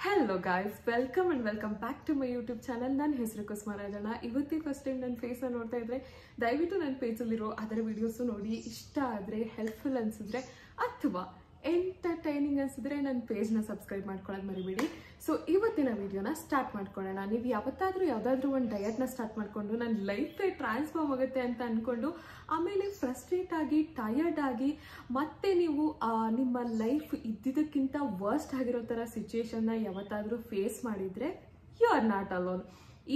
Hello guys, welcome and welcome back to my YouTube channel. ನನ್ನ ಹೆಸರು ಕುಸುಮಾ ರಾಜಣ್ಣ. ಇವತ್ತಿಗೆ first time ನನ್ನ ಫೇಸ್ ಅನ್ನು ನೋಡ್ತಾ ಇದ್ರೆ ದಯವಿಟ್ಟು ನನ್ನ ಪೇಜ್ ಅಲ್ಲಿ ಇರೋ ಅದರ ವಿಡಿಯೋಸ್ ನೋಡಿ ಇಷ್ಟ ಆದ್ರೆ ಹೆಲ್ಪ್ಫುಲ್ ಅನ್ಸಿದ್ರೆ ಅಥವಾ ಎಂಟರ್ಟೈನಿಂಗ್ ಅನ್ಸಿದ್ರೆ ನನ್ನ ಪೇಜ್ ನ ಸಬ್ಸ್ಕ್ರೈಬ್ ಮಾಡ್ಕೊಳ್ಳೋದು ಮರಿಬೇಡಿ. ಸೊ ಇವತ್ತಿನ ವಿಡಿಯೋನ ಸ್ಟಾರ್ಟ್ ಮಾಡ್ಕೊಳ್ಳೋಣ. ನೀವು ಯಾವತ್ತಾದ್ರೂ ಯಾವ್ದಾದ್ರು ಒಂದು ಡಯಟ್ ನ ಸ್ಟಾರ್ಟ್ ಮಾಡ್ಕೊಂಡು ನನ್ನ ಲೈಫ್ ಟ್ರಾನ್ಸ್ಫಾರ್ಮ್ ಆಗುತ್ತೆ ಅಂತ ಅನ್ಕೊಂಡು ಆಮೇಲೆ ಫ್ರಸ್ಟ್ರೇಟ್ ಆಗಿ ಟಯರ್ಡ್ ಆಗಿ ಮತ್ತೆ ನೀವು ನಿಮ್ಮ ಲೈಫ್ ಇದ್ದಿದ್ದಕ್ಕಿಂತ ವರ್ಸ್ಟ್ ಆಗಿರೋ ತರ ಸಿಚುಯೇಷನ್ ನ ಯಾವತ್ತಾದ್ರೂ ಫೇಸ್ ಮಾಡಿದ್ರೆ ಯು ಆರ್ ನಾಟ್ ಅಲೋನ್.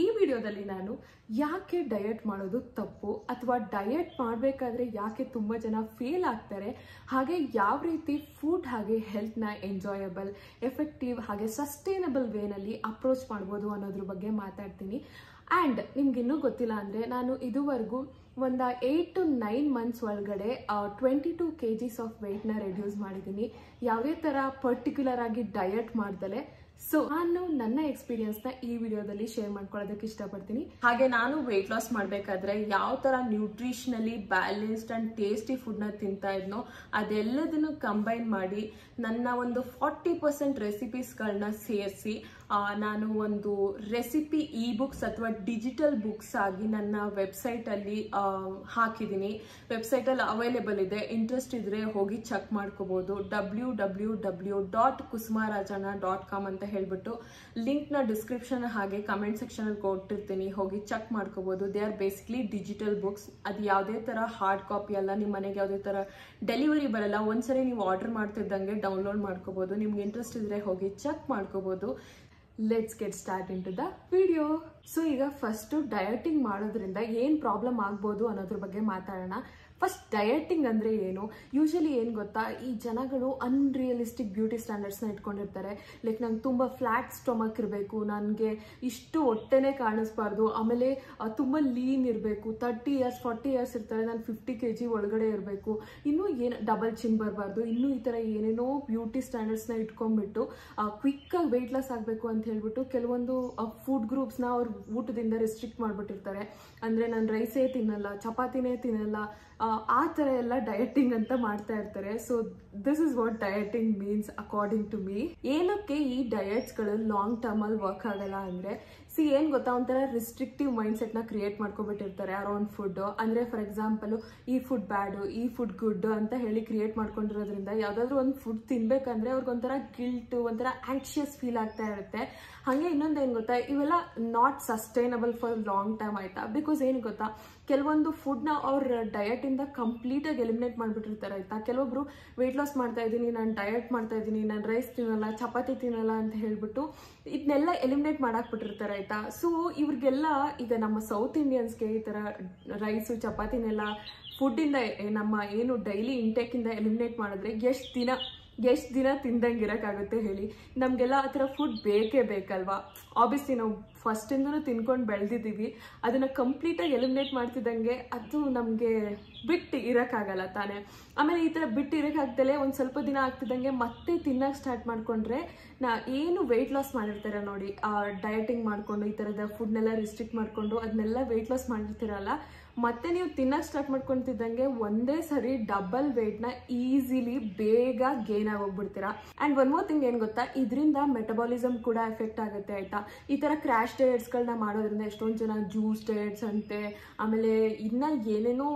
ಈ ವಿಡಿಯೋದಲ್ಲಿ ನಾನು ಯಾಕೆ ಡಯಟ್ ಮಾಡೋದು ತಪ್ಪು ಅಥವಾ ಡಯಟ್ ಮಾಡಬೇಕಾದ್ರೆ ಯಾಕೆ ತುಂಬ ಜನ ಫೇಲ್ ಆಗ್ತಾರೆ, ಹಾಗೆ ಯಾವ ರೀತಿ ಫುಡ್ ಹಾಗೆ ಹೆಲ್ತ್ನ ಎಂಜಾಯಬಲ್, ಎಫೆಕ್ಟಿವ್ ಹಾಗೆ ಸಸ್ಟೈನಬಲ್ ವೇನಲ್ಲಿ ಅಪ್ರೋಚ್ ಮಾಡ್ಬೋದು ಅನ್ನೋದ್ರ ಬಗ್ಗೆ ಮಾತಾಡ್ತೀನಿ. ಆ್ಯಂಡ್ ನಿಮ್ಗಿನ್ನೂ ಗೊತ್ತಿಲ್ಲ ಅಂದರೆ ನಾನು ಇದುವರೆಗೂ ಒಂದು 8 to 9 months ಒಳಗಡೆ 22 kgs ಆಫ್ ವೆಯ್ಟ್ನ ರೆಡ್ಯೂಸ್ ಮಾಡಿದ್ದೀನಿ, ಯಾವುದೇ ಥರ ಪರ್ಟಿಕ್ಯುಲರ್ ಆಗಿ ಡಯಟ್ ಮಾಡ್ದಲೆ. ಸೊ ನಾನು ನನ್ನ ಎಕ್ಸ್ಪೀರಿಯನ್ಸ್ನ ಈ ವಿಡಿಯೋದಲ್ಲಿ ಶೇರ್ ಮಾಡ್ಕೊಳ್ಳೋದಕ್ಕೆ ಇಷ್ಟಪಡ್ತೀನಿ. ಹಾಗೆ ನಾನು ವೆಯ್ಟ್ ಲಾಸ್ ಮಾಡಬೇಕಾದ್ರೆ ಯಾವ ಥರ ನ್ಯೂಟ್ರಿಷನಲಿ ಬ್ಯಾಲೆನ್ಸ್ಡ್ ಆ್ಯಂಡ್ ಟೇಸ್ಟಿ ಫುಡ್ನ ತಿಂತಾ ಇದ್ನೋ ಅದೆಲ್ಲದನ್ನು ಕಂಬೈನ್ ಮಾಡಿ ನನ್ನ ಒಂದು 40% ರೆಸಿಪೀಸ್ಗಳನ್ನ ಸೇರಿಸಿ ನಾನು ಒಂದು ರೆಸಿಪಿ ಇ ಬುಕ್ಸ್ ಅಥವಾ ಡಿಜಿಟಲ್ ಬುಕ್ಸ್ ಆಗಿ ನನ್ನ ವೆಬ್ಸೈಟಲ್ಲಿ ಹಾಕಿದ್ದೀನಿ. ವೆಬ್ಸೈಟಲ್ಲಿ ಅವೈಲೇಬಲ್ ಇದೆ, ಇಂಟ್ರೆಸ್ಟ್ ಇದ್ರೆ ಹೋಗಿ ಚೆಕ್ ಮಾಡ್ಕೋಬಹುದು. www.kusumarajana.com ಅಂತ ಹೇಳ್ಬಿಟ್ಟು ಲಿಂಕ್ನ ಡಿಸ್ಕ್ರಿಪ್ಷನ್ ಹಾಗೆ ಕಮೆಂಟ್ ಸೆಕ್ಷನ್ ಅಲ್ಲಿ ಕೊಟ್ಟಿರ್ತೀನಿ, ಹೋಗಿ ಚೆಕ್ ಮಾಡ್ಕೋಬಹುದು. They are basically digital books. ಅದು ಯಾವುದೇ ತರ ಹಾರ್ಡ್ ಕಾಪಿ ಅಲ್ಲ, ನಿಮ್ಮ ಮನೆಗೆ ಯಾವುದೇ ತರ ಡೆಲಿವರಿ ಬರಲ್ಲ. ಒಂದ್ಸರಿ ನೀವು ಆರ್ಡರ್ ಮಾಡ್ತಿದ್ದಂಗೆ ಡೌನ್ಲೋಡ್ ಮಾಡ್ಕೋಬಹುದು. ನಿಮ್ಗೆ ಇಂಟ್ರೆಸ್ಟ್ ಇದ್ರೆ ಹೋಗಿ ಚೆಕ್ ಮಾಡ್ಕೋಬಹುದು. Let's get start into the video. So ಈಗ ಫಸ್ಟ್ ಡಯಟಿಂಗ್ ಮಾಡೋದ್ರಿಂದ ಏನ್ ಪ್ರಾಬ್ಲಮ್ ಆಗ್ಬೋದು ಅನ್ನೋದ್ರ ಬಗ್ಗೆ ಮಾತಾಡೋಣ. ಫಸ್ಟ್ ಡಯಟಿಂಗ್ ಅಂದ್ರೆ ಏನು? ಯೂಶಲಿ ಏನು ಗೊತ್ತಾ, ಈ ಜನಗಳು ಅನ್ರಿಯಲಿಸ್ಟಿಕ್ ಬ್ಯೂಟಿ ಸ್ಟ್ಯಾಂಡರ್ಡ್ಸ್ನ ಇಟ್ಕೊಂಡಿರ್ತಾರೆ. ಲೈಕ್ ನಂಗೆ ತುಂಬ ಫ್ಲಾಟ್ ಸ್ಟೊಮಕ್ ಇರಬೇಕು, ನನಗೆ ಇಷ್ಟು ಹೊಟ್ಟೆನೇ ಕಾಣಿಸ್ಬಾರ್ದು, ಆಮೇಲೆ ತುಂಬ ಲೀನ್ ಇರಬೇಕು, 30 years 40 years ಇರ್ತಾರೆ, ನಾನು 50 kg ಒಳಗಡೆ ಇರಬೇಕು, ಇನ್ನೂ ಏನು ಡಬಲ್ ಚಿನ್ ಬರಬಾರ್ದು, ಇನ್ನೂ ಈ ಥರ ಏನೇನೋ ಬ್ಯೂಟಿ ಸ್ಟ್ಯಾಂಡರ್ಡ್ಸ್ನ ಇಟ್ಕೊಂಡ್ಬಿಟ್ಟು ಕ್ವಿಕ್ಕಾಗಿ ವೆಯ್ಟ್ ಲಾಸ್ ಆಗಬೇಕು ಅಂತ ಹೇಳ್ಬಿಟ್ಟು ಕೆಲವೊಂದು ಫುಡ್ ಗ್ರೂಪ್ಸ್ನ ಅವ್ರು ಊಟದಿಂದ ರೆಸ್ಟ್ರಿಕ್ಟ್ ಮಾಡಿಬಿಟ್ಟಿರ್ತಾರೆ. ಅಂದರೆ ನಾನು ರೈಸೇ ತಿನ್ನಲ್ಲ, ಚಪಾತಿನೇ ತಿನ್ನಲ್ಲ, ಆ ಥರ ಎಲ್ಲ ಡಯಟಿಂಗ್ ಅಂತ ಮಾಡ್ತಾ ಇರ್ತಾರೆ. So this is what dieting means according to me. ಏನಕ್ಕೆ ಈ ಡಯಟ್ಸ್ಗಳು ಲಾಂಗ್ ಟರ್ಮ್ ಅಲ್ಲಿ ವರ್ಕ್ ಆಗಲ್ಲ ಅಂದ್ರೆ, ಏನ್ ಗೊತ್ತಾ, ಒಂಥರ ರಿಸ್ಟ್ರಿಕ್ಟಿವ್ ಮೈಂಡ್ ಸೆಟ್ ನ ಕ್ರಿಯೇಟ್ ಮಾಡ್ಕೊಬಿಟ್ಟಿರ್ತಾರೆ ಅರೌಂಡ್ ಫುಡ್. ಅಂದ್ರೆ ಫಾರ್ ಎಕ್ಸಾಂಪಲ್ ಈ ಫುಡ್ ಬ್ಯಾಡು, ಈ ಫುಡ್ ಗುಡ್ ಅಂತ ಹೇಳಿ ಕ್ರಿಯೇಟ್ ಮಾಡ್ಕೊಂಡಿರೋದ್ರಿಂದ ಯಾವ್ದಾದ್ರು ಒಂದು ಫುಡ್ ತಿನ್ಬೇಕಂದ್ರೆ ಅವ್ರಿಗೊಂಥರ ಗಿಲ್ಟ್, ಒಂಥರ ಆಂಕ್ಷಿಯಸ್ ಫೀಲ್ ಆಗ್ತಾ ಇರುತ್ತೆ. ಹಾಗೆ ಇನ್ನೊಂದೇನು ಗೊತ್ತಾ, ಇವೆಲ್ಲ not sustainable for long term ಆಯ್ತಾ. ಬಿಕಾಸ್ ಏನು ಗೊತ್ತಾ, ಕೆಲವೊಂದು ಫುಡ್ನ ಅವ್ರ ಡಯಟ್ ಇಂದ ಕಂಪ್ಲೀಟ್ ಆಗಿ ಎಲಿಮಿನೇಟ್ ಮಾಡ್ಬಿಟ್ಟಿರ್ತಾರೆ ಆಯ್ತಾ. ಕೆಲವೊಬ್ರು ವೆಯ್ಟ್ ಲಾಸ್ ಮಾಡ್ತಾ ಇದ್ದೀನಿ, ನಾನು ಡಯಟ್ ಮಾಡ್ತಾ ಇದ್ದೀನಿ, ನಾನು ರೈಸ್ ತಿನ್ನಲ್ಲ, ಚಪಾತಿ ತಿನ್ನಲ್ಲ ಅಂತ ಹೇಳ್ಬಿಟ್ಟು ಇದನ್ನೆಲ್ಲ ಎಲಿಮಿನೇಟ್ ಮಾಡಾಕ್ಬಿಟ್ಟಿರ್ತಾರೆ ಆಯ್ತಾ. ಸೊ ಇವ್ರಿಗೆಲ್ಲ ಈಗ ನಮ್ಮ ಸೌತ್ ಇಂಡಿಯನ್ಸ್ಗೆ ಈ ಥರ ರೈಸು ಚಪಾತಿನೆಲ್ಲ ಫುಡ್ಡಿಂದ ನಮ್ಮ ಏನು ಡೈಲಿ ಇಂಟೇಕಿಂದ ಎಲಿಮಿನೇಟ್ ಮಾಡಿದ್ರೆ ಎಷ್ಟು ದಿನ ತಿಂದಂಗೆ ಇರೋಕ್ಕಾಗುತ್ತೆ ಹೇಳಿ. ನಮಗೆಲ್ಲ ಆ ಥರ ಫುಡ್ ಬೇಕೇ ಬೇಕಲ್ವಾ. ಆಬ್ವಿಯಸ್ಲಿ ನಾವು ಫಸ್ಟಿಂದನೂ ತಿನ್ಕೊಂಡು ಬೆಳೆದಿದ್ದೀವಿ, ಅದನ್ನು ಕಂಪ್ಲೀಟಾಗಿ ಎಲಿಮಿನೇಟ್ ಮಾಡ್ತಿದ್ದಂಗೆ ಅದು ನಮಗೆ ಬಿಟ್ಟು ಇರೋಕ್ಕಾಗಲ್ಲ ತಾನೇ. ಆಮೇಲೆ ಈ ಥರ ಬಿಟ್ಟು ಇರೋಕ್ಕಾಗ್ದಲೇ ಒಂದು ಸ್ವಲ್ಪ ದಿನ ಆಗ್ತಿದ್ದಂಗೆ ಮತ್ತೆ ತಿನ್ನೋಕೆ ಸ್ಟಾರ್ಟ್ ಮಾಡಿಕೊಂಡ್ರೆ ಏನು ವೆಯ್ಟ್ ಲಾಸ್ ಮಾಡಿರ್ತಾರೆ ನೋಡಿ, ಡಯಟಿಂಗ್ ಮಾಡಿಕೊಂಡು ಈ ಥರದ ಫುಡ್ನೆಲ್ಲ ರಿಸ್ಟ್ರಿಕ್ಟ್ ಮಾಡಿಕೊಂಡು ಅದನ್ನೆಲ್ಲ ವೆಯ್ಟ್ ಲಾಸ್ ಮಾಡಿರ್ತೀರಲ್ಲ, ಮತ್ತೆ ನೀವು ತಿನ್ನೋಕೆ ಸ್ಟಾರ್ಟ್ ಮಾಡ್ಕೊತಿದ್ದಂಗೆ ಒಂದೇ ಸರಿ ಡಬಲ್ ವೆಯ್ಟ್ನ ಈಸಿಲಿ ಬೇಗ ಗೇನ್ ಆಗೋಗ್ಬಿಡ್ತೀರಾ. ಆ್ಯಂಡ್ ಒನ್ ಮೋರ್ ಥಿಂಗ್ ಏನು ಗೊತ್ತಾ, ಇದರಿಂದ ಮೆಟಬಾಲಿಸಮ್ ಕೂಡ ಎಫೆಕ್ಟ್ ಆಗುತ್ತೆ ಆಯ್ತಾ. ಈ ಥರ ಕ್ರ್ಯಾಶ್ ಡಯಟ್ಸ್ಗಳನ್ನ ಮಾಡೋದ್ರಿಂದ ಎಷ್ಟೊಂದು ಜನ ಜ್ಯೂಸ್ ಡಯಟ್ಸ್ ಅಂತೆ, ಆಮೇಲೆ ಇನ್ನು ಏನೇನೋ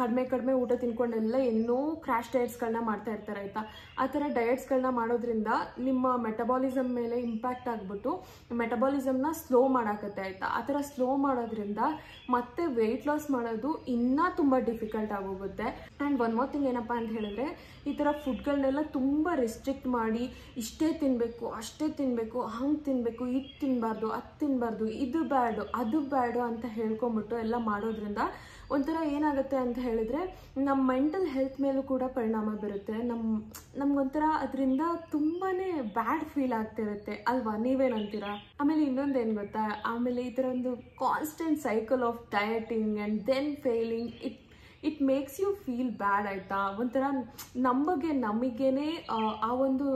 ಕಡಿಮೆ ಊಟ ತಿನ್ಕೊಂಡೆಲ್ಲ ಏನೋ ಕ್ರ್ಯಾಶ್ ಡಯಟ್ಸ್ಗಳನ್ನ ಮಾಡ್ತಾ ಇರ್ತಾರೆ ಆಯ್ತಾ. ಆ ಥರ ಡಯಟ್ಸ್ಗಳನ್ನ ಮಾಡೋದ್ರಿಂದ ನಿಮ್ಮ ಮೆಟಬಾಲಿಸಮ್ ಮೇಲೆ ಇಂಪ್ಯಾಕ್ಟ್ ಆಗಿಬಿಟ್ಟು ಮೆಟಬಾಲಿಸಮ್ನ ಸ್ಲೋ ಮಾಡಾಕತ್ತೆ ಆಯ್ತಾ. ಆ ಥರ ಸ್ಲೋ ಮಾಡೋದ್ರಿಂದ ಮತ್ತೆ ವೆಯ್ಟ್ ಲಾಸ್ ಮಾಡೋದು ಇನ್ನೂ ತುಂಬ ಡಿಫಿಕಲ್ಟ್ ಆಗೋಗುತ್ತೆ. ಆ್ಯಂಡ್ ಒನ್ ಮೋರ್ ಥಿಂಗ್ ಏನಪ್ಪ ಅಂತ ಹೇಳಿದ್ರೆ, ಈ ಥರ ಫುಡ್ಗಳನ್ನೆಲ್ಲ ತುಂಬ ರೆಸ್ಟ್ರಿಕ್ಟ್ ಮಾಡಿ ಇಷ್ಟೇ ತಿನ್ನಬೇಕು, ಅಷ್ಟೇ ತಿನ್ನಬೇಕು, ಹಂಗೆ ತಿನ್ನಬೇಕು, ಇದು ತಿನ್ನಬಾರ್ದು, ಅದು ತಿನ್ನಬಾರ್ದು, ಇದು ಬ್ಯಾಡು, ಅದು ಬ್ಯಾಡು ಅಂತ ಹೇಳ್ಕೊಂಬಿಟ್ಟು ಎಲ್ಲ ಮಾಡೋದ್ರಿಂದ ಒಂಥರ ಏನಾಗುತ್ತೆ ಅಂತ ಹೇಳಿದ್ರೆ ನಮ್ಮ ಮೆಂಟಲ್ ಹೆಲ್ತ್ ಮೇಲೂ ಕೂಡ ಪರಿಣಾಮ ಬೀರುತ್ತೆ. ನಮ್ಗೊಂಥರ ಅದರಿಂದ ತುಂಬಾ ಬ್ಯಾಡ್ ಫೀಲ್ ಆಗ್ತಿರುತ್ತೆ ಅಲ್ವಾ, ನೀವೇನಂತೀರಾ? ಆಮೇಲೆ ಇನ್ನೊಂದೇನು ಗೊತ್ತಾ, ಆಮೇಲೆ ಈ ಥರ ಒಂದು constant cycle of dieting and then failing, it makes you feel bad ಆಯಿತಾ. ಒಂಥರ ನಮಗೇನೆ ಆ ಒಂದು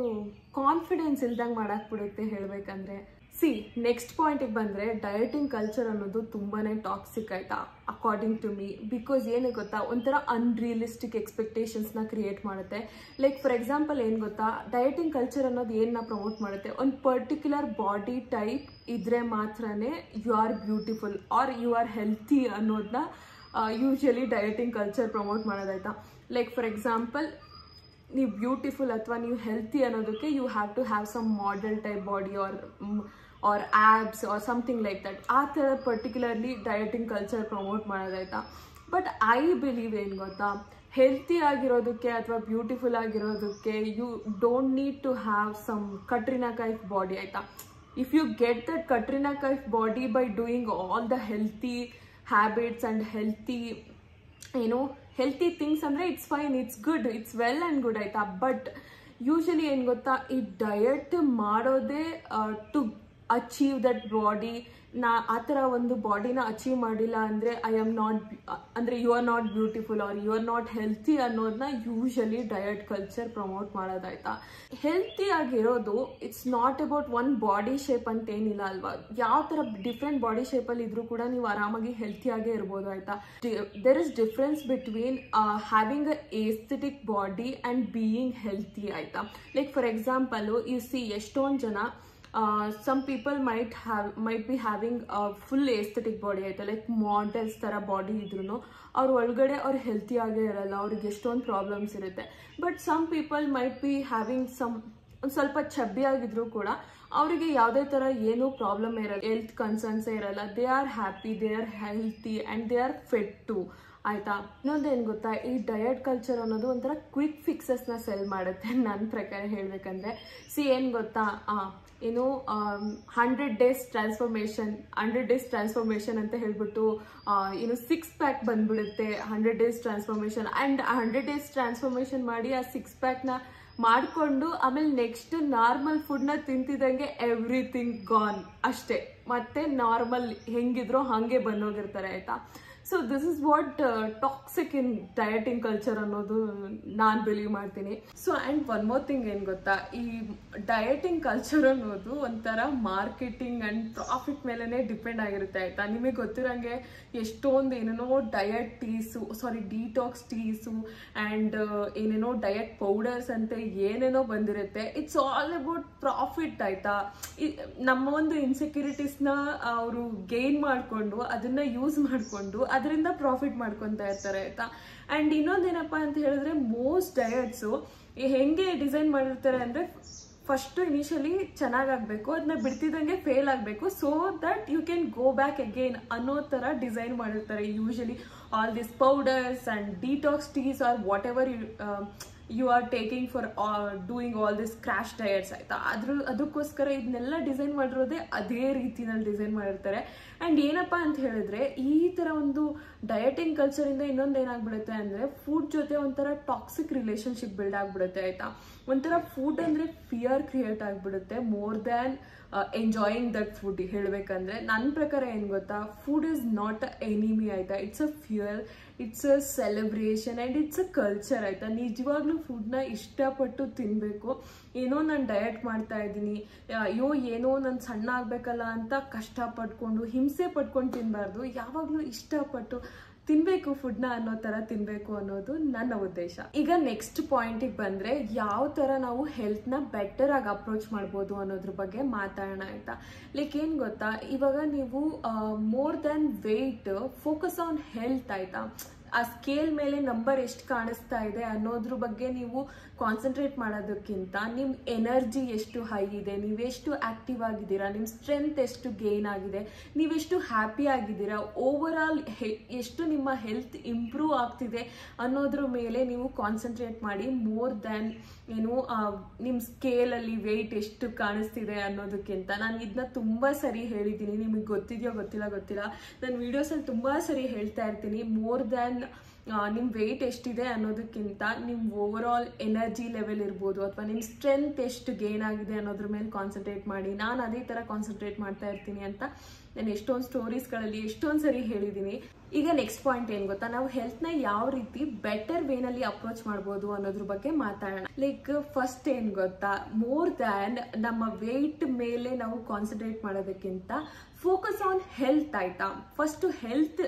ಕಾನ್ಫಿಡೆನ್ಸ್ ಇಲ್ದಂಗೆ ಮಾಡಾಕ್ಬಿಡುತ್ತೆ ಹೇಳಬೇಕಂದ್ರೆ. ಸಿ ನೆಕ್ಸ್ಟ್ ಪಾಯಿಂಟಿಗೆ ಬಂದರೆ ಡಯಟಿಂಗ್ ಕಲ್ಚರ್ ಅನ್ನೋದು ತುಂಬಾ ಟಾಕ್ಸಿಕ್ ಆಯಿತಾ ಅಕಾರ್ಡಿಂಗ್ ಟು ಮೀ. ಬಿಕಾಸ್ ಏನು ಗೊತ್ತಾ, ಒಂಥರ ಅನ್ರಿಯಲಿಸ್ಟಿಕ್ ಎಕ್ಸ್ಪೆಕ್ಟೇಷನ್ಸ್ನ ಕ್ರಿಯೇಟ್ ಮಾಡುತ್ತೆ. ಲೈಕ್ ಫಾರ್ ಎಕ್ಸಾಂಪಲ್ ಏನು ಗೊತ್ತಾ, ಡಯಟಿಂಗ್ ಕಲ್ಚರ್ ಅನ್ನೋದು ಏನನ್ನ ಪ್ರಮೋಟ್ ಮಾಡುತ್ತೆ, ಒಂದು ಪರ್ಟಿಕ್ಯುಲರ್ ಬಾಡಿ ಟೈಪ್ ಇದ್ರೆ ಮಾತ್ರನೇ you are beautiful or you are healthy ಅನ್ನೋದನ್ನ ಯೂಶಲಿ ಡಯಟಿಂಗ್ ಕಲ್ಚರ್ ಪ್ರಮೋಟ್ ಮಾಡೋದಾಯ್ತಾ. ಲೈಕ್ ಫಾರ್ ಎಕ್ಸಾಂಪಲ್ ನೀವು ಬ್ಯೂಟಿಫುಲ್ ಅಥವಾ ನೀವು ಹೆಲ್ತಿ ಅನ್ನೋದಕ್ಕೆ you have to have some model type body or abs or something like that. ಆ ಥರ ಪರ್ಟಿಕ್ಯುಲರ್ಲಿ ಡಯಟಿಂಗ್ ಕಲ್ಚರ್ ಪ್ರಮೋಟ್ ಮಾಡೋದಾಯ್ತಾ. But I believe ಏನು ಗೊತ್ತಾ, ಹೆಲ್ತಿ ಆಗಿರೋದಕ್ಕೆ ಅಥವಾ ಬ್ಯೂಟಿಫುಲ್ ಆಗಿರೋದಕ್ಕೆ you don't need to have some Katrina Kaif body ಆಯಿತಾ. If you get that Katrina Kaif body by doing all the healthy habits and healthy things ಅಂದರೆ it's fine, it's good, it's well and good ಆಯಿತಾ. But usually ಏನು ಗೊತ್ತಾ, ಈ diet ಮಾಡೋದೇ to achieve that body. ಆ ಥರ ಒಂದು ಬಾಡಿನ ಅಚೀವ್ ಮಾಡಿಲ್ಲ ಅಂದರೆ you are not beautiful or you are not healthy ಅನ್ನೋದನ್ನ ಯೂಶಲಿ ಡಯಟ್ ಕಲ್ಚರ್ ಪ್ರಮೋಟ್ ಮಾಡೋದಾಯ್ತಾ. ಹೆಲ್ತಿ ಆಗಿರೋದು it's not about one body shape ಅಂತ ಏನಿಲ್ಲ ಅಲ್ವಾ. ಯಾವ ಥರ ಡಿಫ್ರೆಂಟ್ ಬಾಡಿ ಶೇಪಲ್ಲಿ ಇದ್ರೂ ಕೂಡ ನೀವು ಆರಾಮಾಗಿ ಹೆಲ್ತಿಯಾಗೇ ಇರ್ಬೋದು ಆಯಿತಾ. There is difference between having a aesthetic body and being healthy ಆಯಿತಾ. Like for example you see ಎಷ್ಟೊಂದು ಜನ some people might be having a full aesthetic body ಆಯ್ತಾ, ಲೈಕ್ ಮಾಡೆಲ್ಸ್ ಥರ ಬಾಡಿ ಇದ್ರೂ ಅವ್ರ ಒಳಗಡೆ ಅವ್ರು ಹೆಲ್ತಿ ಆಗೇ ಇರಲ್ಲ, ಅವ್ರಿಗೆ ಎಷ್ಟೊಂದು ಪ್ರಾಬ್ಲಮ್ಸ್ ಇರುತ್ತೆ. But some people might be having ಒಂದು ಸ್ವಲ್ಪ ಚಬ್ಬಿ ಆಗಿದ್ರು ಕೂಡ ಅವರಿಗೆ ಯಾವುದೇ ಥರ ಏನೂ ಪ್ರಾಬ್ಲಮ್ ಇರಲ್ಲ, ಹೆಲ್ತ್ ಕನ್ಸರ್ನ್ಸೇ ಇರಲ್ಲ. They are happy, they are healthy and they are fit too ಆಯಿತಾ. ಇನ್ನೊಂದೇನು ಗೊತ್ತಾ, ಈ ಡಯಟ್ ಕಲ್ಚರ್ ಅನ್ನೋದು ಒಂಥರ ಕ್ವಿಕ್ ಫಿಕ್ಸಸ್ನ ಸೆಲ್ ಮಾಡುತ್ತೆ ನನ್ನ ಪ್ರಕಾರ ಹೇಳಬೇಕಂದ್ರೆ. ಏನು ಗೊತ್ತಾ, 100 days ಟ್ರಾನ್ಸ್ಫಾರ್ಮೇಷನ್ ಅಂತ ಹೇಳ್ಬಿಟ್ಟು 6 ಪ್ಯಾಕ್ ಬಂದ್ಬಿಡುತ್ತೆ. 100 days transformation and 100 days transformation ಮಾಡಿ ಆ 6 ಪ್ಯಾಕ್ನ ಮಾಡಿಕೊಂಡು ಆಮೇಲೆ ನೆಕ್ಸ್ಟ್ ನಾರ್ಮಲ್ ಫುಡ್ನ ತಿಂತಿದ್ದಂಗೆ ಎವ್ರಿಥಿಂಗ್ ಗಾನ್ ಅಷ್ಟೇ. ಮತ್ತೆ ನಾರ್ಮಲ್ ಹೆಂಗಿದ್ರೋ ಹಾಗೆ ಬಂದೋಗಿರ್ತಾರೆ ಆಯಿತಾ. So this is what toxic in dieting culture ಅನ್ನೋದು ನಾನು ಬಿಲೀವ್ ಮಾಡ್ತೀನಿ. So and one more thing ಏನು ಗೊತ್ತಾ, ಈ ಡಯಟಿಂಗ್ ಕಲ್ಚರ್ ಅನ್ನೋದು ಒಂಥರ ಮಾರ್ಕೆಟಿಂಗ್ ಆ್ಯಂಡ್ ಪ್ರಾಫಿಟ್ ಮೇಲೇ ಡಿಪೆಂಡ್ ಆಗಿರುತ್ತೆ ಆಯಿತಾ. ನಿಮಗೆ ಗೊತ್ತಿರೋಂಗೆ ಎಷ್ಟೊಂದು ಏನೇನೋ ಡಿಟಾಕ್ಸ್ ಟೀಸು ಆ್ಯಂಡ್ ಏನೇನೋ ಡಯಟ್ ಪೌಡರ್ಸ್ ಅಂತ ಏನೇನೋ ಬಂದಿರುತ್ತೆ. ಇಟ್ಸ್ ಆಲ್ ಅಬೌಟ್ ಪ್ರಾಫಿಟ್ ಆಯಿತಾ. ನಮ್ಮ ಒಂದು ಇನ್ಸೆಕ್ಯೂರಿಟೀಸ್ನ ಅವರು ಗೇನ್ ಮಾಡಿಕೊಂಡು ಅದನ್ನು ಯೂಸ್ ಮಾಡಿಕೊಂಡು ಅದರಿಂದ ಪ್ರಾಫಿಟ್ ಮಾಡ್ಕೊತಾ ಇರ್ತಾರೆ ಆಯಿತಾ. ಆ್ಯಂಡ್ ಇನ್ನೊಂದೇನಪ್ಪ ಅಂತ ಹೇಳಿದ್ರೆ, ಮೋಸ್ಟ್ ಡಯಟ್ಸು ಹೆಂಗೆ ಡಿಸೈನ್ ಮಾಡಿರ್ತಾರೆ ಅಂದರೆ, ಫಸ್ಟು ಇನಿಷಿಯಲಿ ಚೆನ್ನಾಗಾಗಬೇಕು, ಅದನ್ನ ಬಿಡ್ತಿದ್ದಂಗೆ ಫೇಲ್ ಆಗಬೇಕು, so that you can go back again ಅನ್ನೋ ಥರ ಡಿಸೈನ್ ಮಾಡಿರ್ತಾರೆ usually all this powders and detox teas or whatever you are taking for doing all this crash diets ಆಯಿತಾ. ಅದಕ್ಕೋಸ್ಕರ ಇದನ್ನೆಲ್ಲ ಡಿಸೈನ್ ಮಾಡಿರೋದೇ ಅದೇ ರೀತಿನಲ್ಲಿ ಡಿಸೈನ್ ಮಾಡಿರ್ತಾರೆ. ಆ್ಯಂಡ್ ಏನಪ್ಪ ಅಂತ ಹೇಳಿದ್ರೆ, ಈ ಥರ ಒಂದು ಡಯಟಿಂಗ್ ಕಲ್ಚರಿಂದ ಇನ್ನೊಂದು ಏನಾಗ್ಬಿಡುತ್ತೆ ಅಂದರೆ, ಫುಡ್ ಜೊತೆ ಒಂಥರ ಟಾಕ್ಸಿಕ್ ರಿಲೇಷನ್ಶಿಪ್ ಬಿಲ್ಡ್ ಆಗಿಬಿಡುತ್ತೆ ಆಯಿತಾ. ಒಂಥರ ಫುಡ್ ಅಂದರೆ ಫಿಯರ್ ಕ್ರಿಯೇಟ್ ಆಗಿಬಿಡುತ್ತೆ more than enjoying that food. ಹೇಳಬೇಕಂದ್ರೆ ನನ್ನ ಪ್ರಕಾರ ಏನು ಗೊತ್ತಾ, food is not a enemy ಆಯಿತಾ. It's a fuel, it's a celebration and it's a culture ಆಯಿತಾ. ನಿಜವಾಗ್ಲೂ ಫುಡ್ನ ಇಷ್ಟಪಟ್ಟು ತಿನ್ನಬೇಕು. ಏನೋ ನಾನು ಡಯಟ್ ಮಾಡ್ತಾ ಇದ್ದೀನಿ, ಏನೋ ನಾನು ಸಣ್ಣ ಆಗಬೇಕಲ್ಲ ಅಂತ ಕಷ್ಟಪಟ್ಕೊಂಡು ಹಿಂಸೆ ಪಟ್ಕೊಂಡು ತಿನ್ನಬಾರ್ದು. ಯಾವಾಗಲೂ ಇಷ್ಟಪಟ್ಟು ತಿನ್ನಬೇಕು ಫುಡ್ನ ಅನ್ನೋ ಥರ ತಿನ್ನಬೇಕು ಅನ್ನೋದು ನನ್ನ ಉದ್ದೇಶ. ಈಗ ನೆಕ್ಸ್ಟ್ ಪಾಯಿಂಟಿಗೆ ಬಂದರೆ, ಯಾವ ಥರ ನಾವು ಹೆಲ್ತ್ನ ಬೆಟರ್ ಆಗಿ ಅಪ್ರೋಚ್ ಮಾಡ್ಬೋದು ಅನ್ನೋದ್ರ ಬಗ್ಗೆ ಮಾತಾಡೋಣ ಆಯಿತಾ. ಲೈಕ್ ಏನು ಗೊತ್ತಾ, ಇವಾಗ ನೀವು more than weight focus on health ಆಯಿತಾ. ಆ ಸ್ಕೇಲ್ ಮೇಲೆ ನಂಬರ್ ಎಷ್ಟು ಕಾಣಿಸ್ತಾ ಇದೆ ಅನ್ನೋದ್ರ ಬಗ್ಗೆ ನೀವು ಕಾನ್ಸಂಟ್ರೇಟ್ ಮಾಡೋದಕ್ಕಿಂತ ನಿಮ್ಮ ಎನರ್ಜಿ ಎಷ್ಟು ಹೈ ಇದೆ, ನೀವೆಷ್ಟು ಆ್ಯಕ್ಟಿವ್ ಆಗಿದ್ದೀರಾ, ನಿಮ್ಮ ಸ್ಟ್ರೆಂತ್ ಎಷ್ಟು ಗೇನ್ ಆಗಿದೆ, ನೀವೆಷ್ಟು ಹ್ಯಾಪಿ ಆಗಿದ್ದೀರಾ, ಓವರ್ ಆಲ್ ಎಷ್ಟು ನಿಮ್ಮ ಹೆಲ್ತ್ ಇಂಪ್ರೂವ್ ಆಗ್ತಿದೆ ಅನ್ನೋದ್ರ ಮೇಲೆ ನೀವು ಕಾನ್ಸಂಟ್ರೇಟ್ ಮಾಡಿ, ಮೋರ್ ದ್ಯಾನ್ ನಿಮ್ಮ ಸ್ಕೇಲಲ್ಲಿ ವೆಯ್ಟ್ ಎಷ್ಟು ಕಾಣಿಸ್ತಿದೆ ಅನ್ನೋದಕ್ಕಿಂತ. ನಾನು ಇದನ್ನ ತುಂಬ ಸರಿ ಹೇಳಿದ್ದೀನಿ, ನಿಮಗೆ ಗೊತ್ತಿದೆಯೋ ಗೊತ್ತಿಲ್ಲ, ನನ್ನ ವೀಡಿಯೋಸಲ್ಲಿ ತುಂಬ ಸರಿ ಹೇಳ್ತಾ ಇರ್ತೀನಿ. ಮೋರ್ ದ್ಯಾನ್ ನಿಮ್ಮ ವೆಯ್ಟ್ ಎಷ್ಟಿದೆ ಅನ್ನೋದಕ್ಕಿಂತ ನಿಮ್ಮ ಓವರ್ ಆಲ್ ಎನರ್ಜಿ ಲೆವೆಲ್ ಇರ್ಬೋದು ಅಥವಾ ನಿಮ್ಮ ಸ್ಟ್ರೆಂತ್ ಎಷ್ಟು ಗೇನ್ ಆಗಿದೆ ಅನ್ನೋದ್ರ ಮೇಲೆ ಕಾನ್ಸಂಟ್ರೇಟ್ ಮಾಡಿ. ನಾನು ಅದೇ ಥರ ಕಾನ್ಸಂಟ್ರೇಟ್ ಮಾಡ್ತಾ ಇರ್ತೀನಿ ಅಂತ ನಾನು ಎಷ್ಟೊಂದು ಸ್ಟೋರೀಸ್ಗಳಲ್ಲಿ ಎಷ್ಟೊಂದು ಸರಿ ಹೇಳಿದ್ದೀನಿ. ಈಗ ನೆಕ್ಸ್ಟ್ ಪಾಯಿಂಟ್ ಏನು ಗೊತ್ತಾ, ನಾವು ಹೆಲ್ತ್ನ ಯಾವ ರೀತಿ ಬೆಟರ್ ವೇನಲ್ಲಿ ಅಪ್ರೋಚ್ ಮಾಡ್ಬೋದು ಅನ್ನೋದ್ರ ಬಗ್ಗೆ ಮಾತಾಡೋಣ. ಲೈಕ್ ಫಸ್ಟ್ ಏನು ಗೊತ್ತಾ, ಮೋರ್ ದ್ಯಾನ್ ನಮ್ಮ ವೆಯ್ಟ್ ಮೇಲೆ ನಾವು ಕಾನ್ಸಂಟ್ರೇಟ್ ಮಾಡೋದಕ್ಕಿಂತ ಫೋಕಸ್ ಆನ್ ಹೆಲ್ತ್ ಆಯ್ತಾ. ಫಸ್ಟ್ ಹೆಲ್ತ್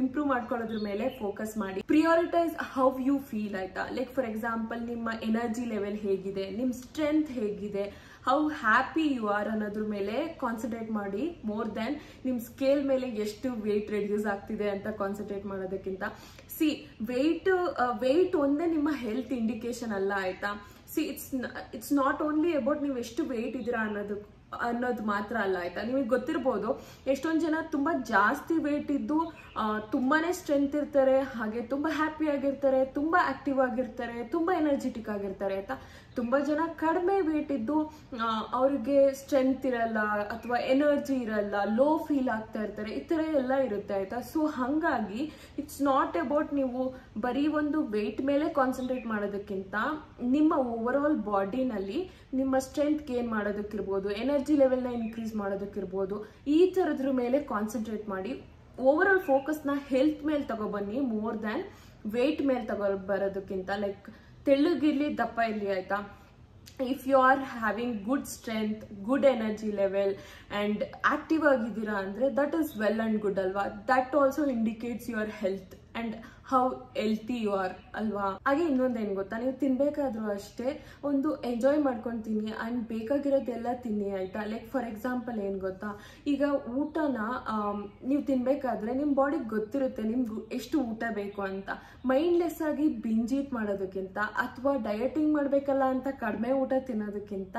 ಇಂಪ್ರೂವ್ ಮಾಡ್ಕೊಳ್ಳೋದ್ರ ಮೇಲೆ ಫೋಕಸ್ ಮಾಡಿ. ಪ್ರಿಯಾರಿಟೈಸ್ ಹೌ ಯು ಫೀಲ್ ಆಯ್ತಾ. ಲೈಕ್ ಫಾರ್ ಎಕ್ಸಾಂಪಲ್ ನಿಮ್ಮ ಎನರ್ಜಿ ಲೆವೆಲ್ ಹೇಗಿದೆ, ನಿಮ್ಮ ಸ್ಟ್ರೆಂತ್ ಹೇಗಿದೆ, ಹೌ ಹ್ಯಾಪಿ ಯು ಆರ್ ಅನ್ನೋದ್ರ ಮೇಲೆ ಕಾನ್ಸಂಟ್ರೇಟ್ ಮಾಡಿ, ಮೋರ್ ದ್ಯಾನ್ ನಿಮ್ಮ ಸ್ಕೇಲ್ ಮೇಲೆ ಎಷ್ಟು ವೆಯ್ಟ್ ರೆಡ್ಯೂಸ್ ಆಗ್ತಿದೆ ಅಂತ ಕಾನ್ಸಂಟ್ರೇಟ್ ಮಾಡೋದಕ್ಕಿಂತ. ಸಿ ವೆಯ್ಟ್ ಒಂದೇ ನಿಮ್ಮ ಹೆಲ್ತ್ ಇಂಡಿಕೇಶನ್ ಅಲ್ಲ ಆಯ್ತಾ. C it's not only about ನೀವು ಎಷ್ಟು ವೆಯ್ಟ್ ಇದ್ದೀರಾ ಅನ್ನೋದು ಮಾತ್ರ ಅಲ್ಲ ಆಯ್ತಾ. ನಿಮಗೆ ಗೊತ್ತಿರ್ಬೋದು ಎಷ್ಟೊಂದು ಜನ ತುಂಬಾ ಜಾಸ್ತಿ ವೆಯ್ಟ್ ಇದ್ದು ತುಂಬಾನೇ ಸ್ಟ್ರೆಂತ್ ಇರ್ತಾರೆ, ಹಾಗೆ ತುಂಬಾ ಹ್ಯಾಪಿ ಆಗಿರ್ತಾರೆ, ತುಂಬಾ ಆಕ್ಟಿವ್ ಆಗಿರ್ತಾರೆ, ತುಂಬಾ ಎನರ್ಜೆಟಿಕ್ ಆಗಿರ್ತಾರೆ ಆಯ್ತಾ. ತುಂಬಾ ಜನ ಕಡಿಮೆ ವೆಯ್ಟ್ ಇದ್ದು ಅವ್ರಿಗೆ ಸ್ಟ್ರೆಂತ್ ಇರಲ್ಲ ಅಥವಾ ಎನರ್ಜಿ ಇರಲ್ಲ, ಲೋ ಫೀಲ್ ಆಗ್ತಾ ಇರ್ತಾರೆ, ಈ ತರ ಎಲ್ಲ ಇರುತ್ತೆ ಆಯ್ತಾ. ಸೊ ಹಾಗಾಗಿ ಇಟ್ಸ್ ನಾಟ್ ಅಬೌಟ್ ನೀವು ಬರೀ ಒಂದು ವೆಯ್ಟ್ ಮೇಲೆ ಕಾನ್ಸಂಟ್ರೇಟ್ ಮಾಡೋದಕ್ಕಿಂತ ನಿಮ್ಮ ಓವರ್ ಆಲ್ ಬಾಡಿನಲ್ಲಿ ನಿಮ್ಮ ಸ್ಟ್ರೆಂತ್ ಗೇನ್ ಮಾಡೋದಕ್ಕಿರ್ಬೋದು, ಎನರ್ಜಿ ಲೆವೆಲ್ನ ಇನ್ಕ್ರೀಸ್ ಮಾಡೋದಕ್ಕಿರ್ಬೋದು, ಈ ಥರದ್ರ ಮೇಲೆ ಕಾನ್ಸಂಟ್ರೇಟ್ ಮಾಡಿ. ಓವರ್ ಆಲ್ ಫೋಕಸ್ನ ಹೆಲ್ತ್ ಮೇಲೆ ತಗೊಬನ್ನಿ, ಮೋರ್ ದ್ಯಾನ್ ವೆಯ್ಟ್ ಮೇಲೆ ಬರೋದಕ್ಕಿಂತ. ಲೈಕ್ ತೆಳ್ಳಗಿರ್ಲಿ ದಪ್ಪ ಇರಲಿ ಆಯ್ತಾ, if you are having good strength, good energy level and active ಆಗಿದ್ದೀರಾ ಅಂದರೆ that is well and good ಅಲ್ವಾ. That also indicates your health and how healthy you are ಅಲ್ವಾ. ಹಾಗೆ ಇನ್ನೊಂದೇನು ಗೊತ್ತಾ, ನೀವು ತಿನ್ಬೇಕಾದ್ರೂ ಅಷ್ಟೇ ಒಂದು ಎಂಜಾಯ್ ಮಾಡ್ಕೊಂಡು ತಿನ್ನಿ ಆ್ಯಂಡ್ ಬೇಕಾಗಿರೋದೆಲ್ಲ ತಿನ್ನಿ ಆಯ್ತಾ. ಲೈಕ್ ಫಾರ್ ಎಕ್ಸಾಂಪಲ್ ಏನು ಗೊತ್ತಾ, ಈಗ ಊಟನ ನೀವು ತಿನ್ಬೇಕಾದ್ರೆ ನಿಮ್ಮ ಬಾಡಿಗೆ ಗೊತ್ತಿರುತ್ತೆ ನಿಮ್ಗೆ ಎಷ್ಟು ಊಟ ಬೇಕು ಅಂತ. ಮೈಂಡ್ಲೆಸ್ ಆಗಿ ಬಿಂಜ್ ಈಟ್ ಮಾಡೋದಕ್ಕಿಂತ ಅಥವಾ ಡಯಟಿಂಗ್ ಮಾಡಬೇಕಲ್ಲ ಅಂತ ಕಡಿಮೆ ಊಟ ತಿನ್ನೋದಕ್ಕಿಂತ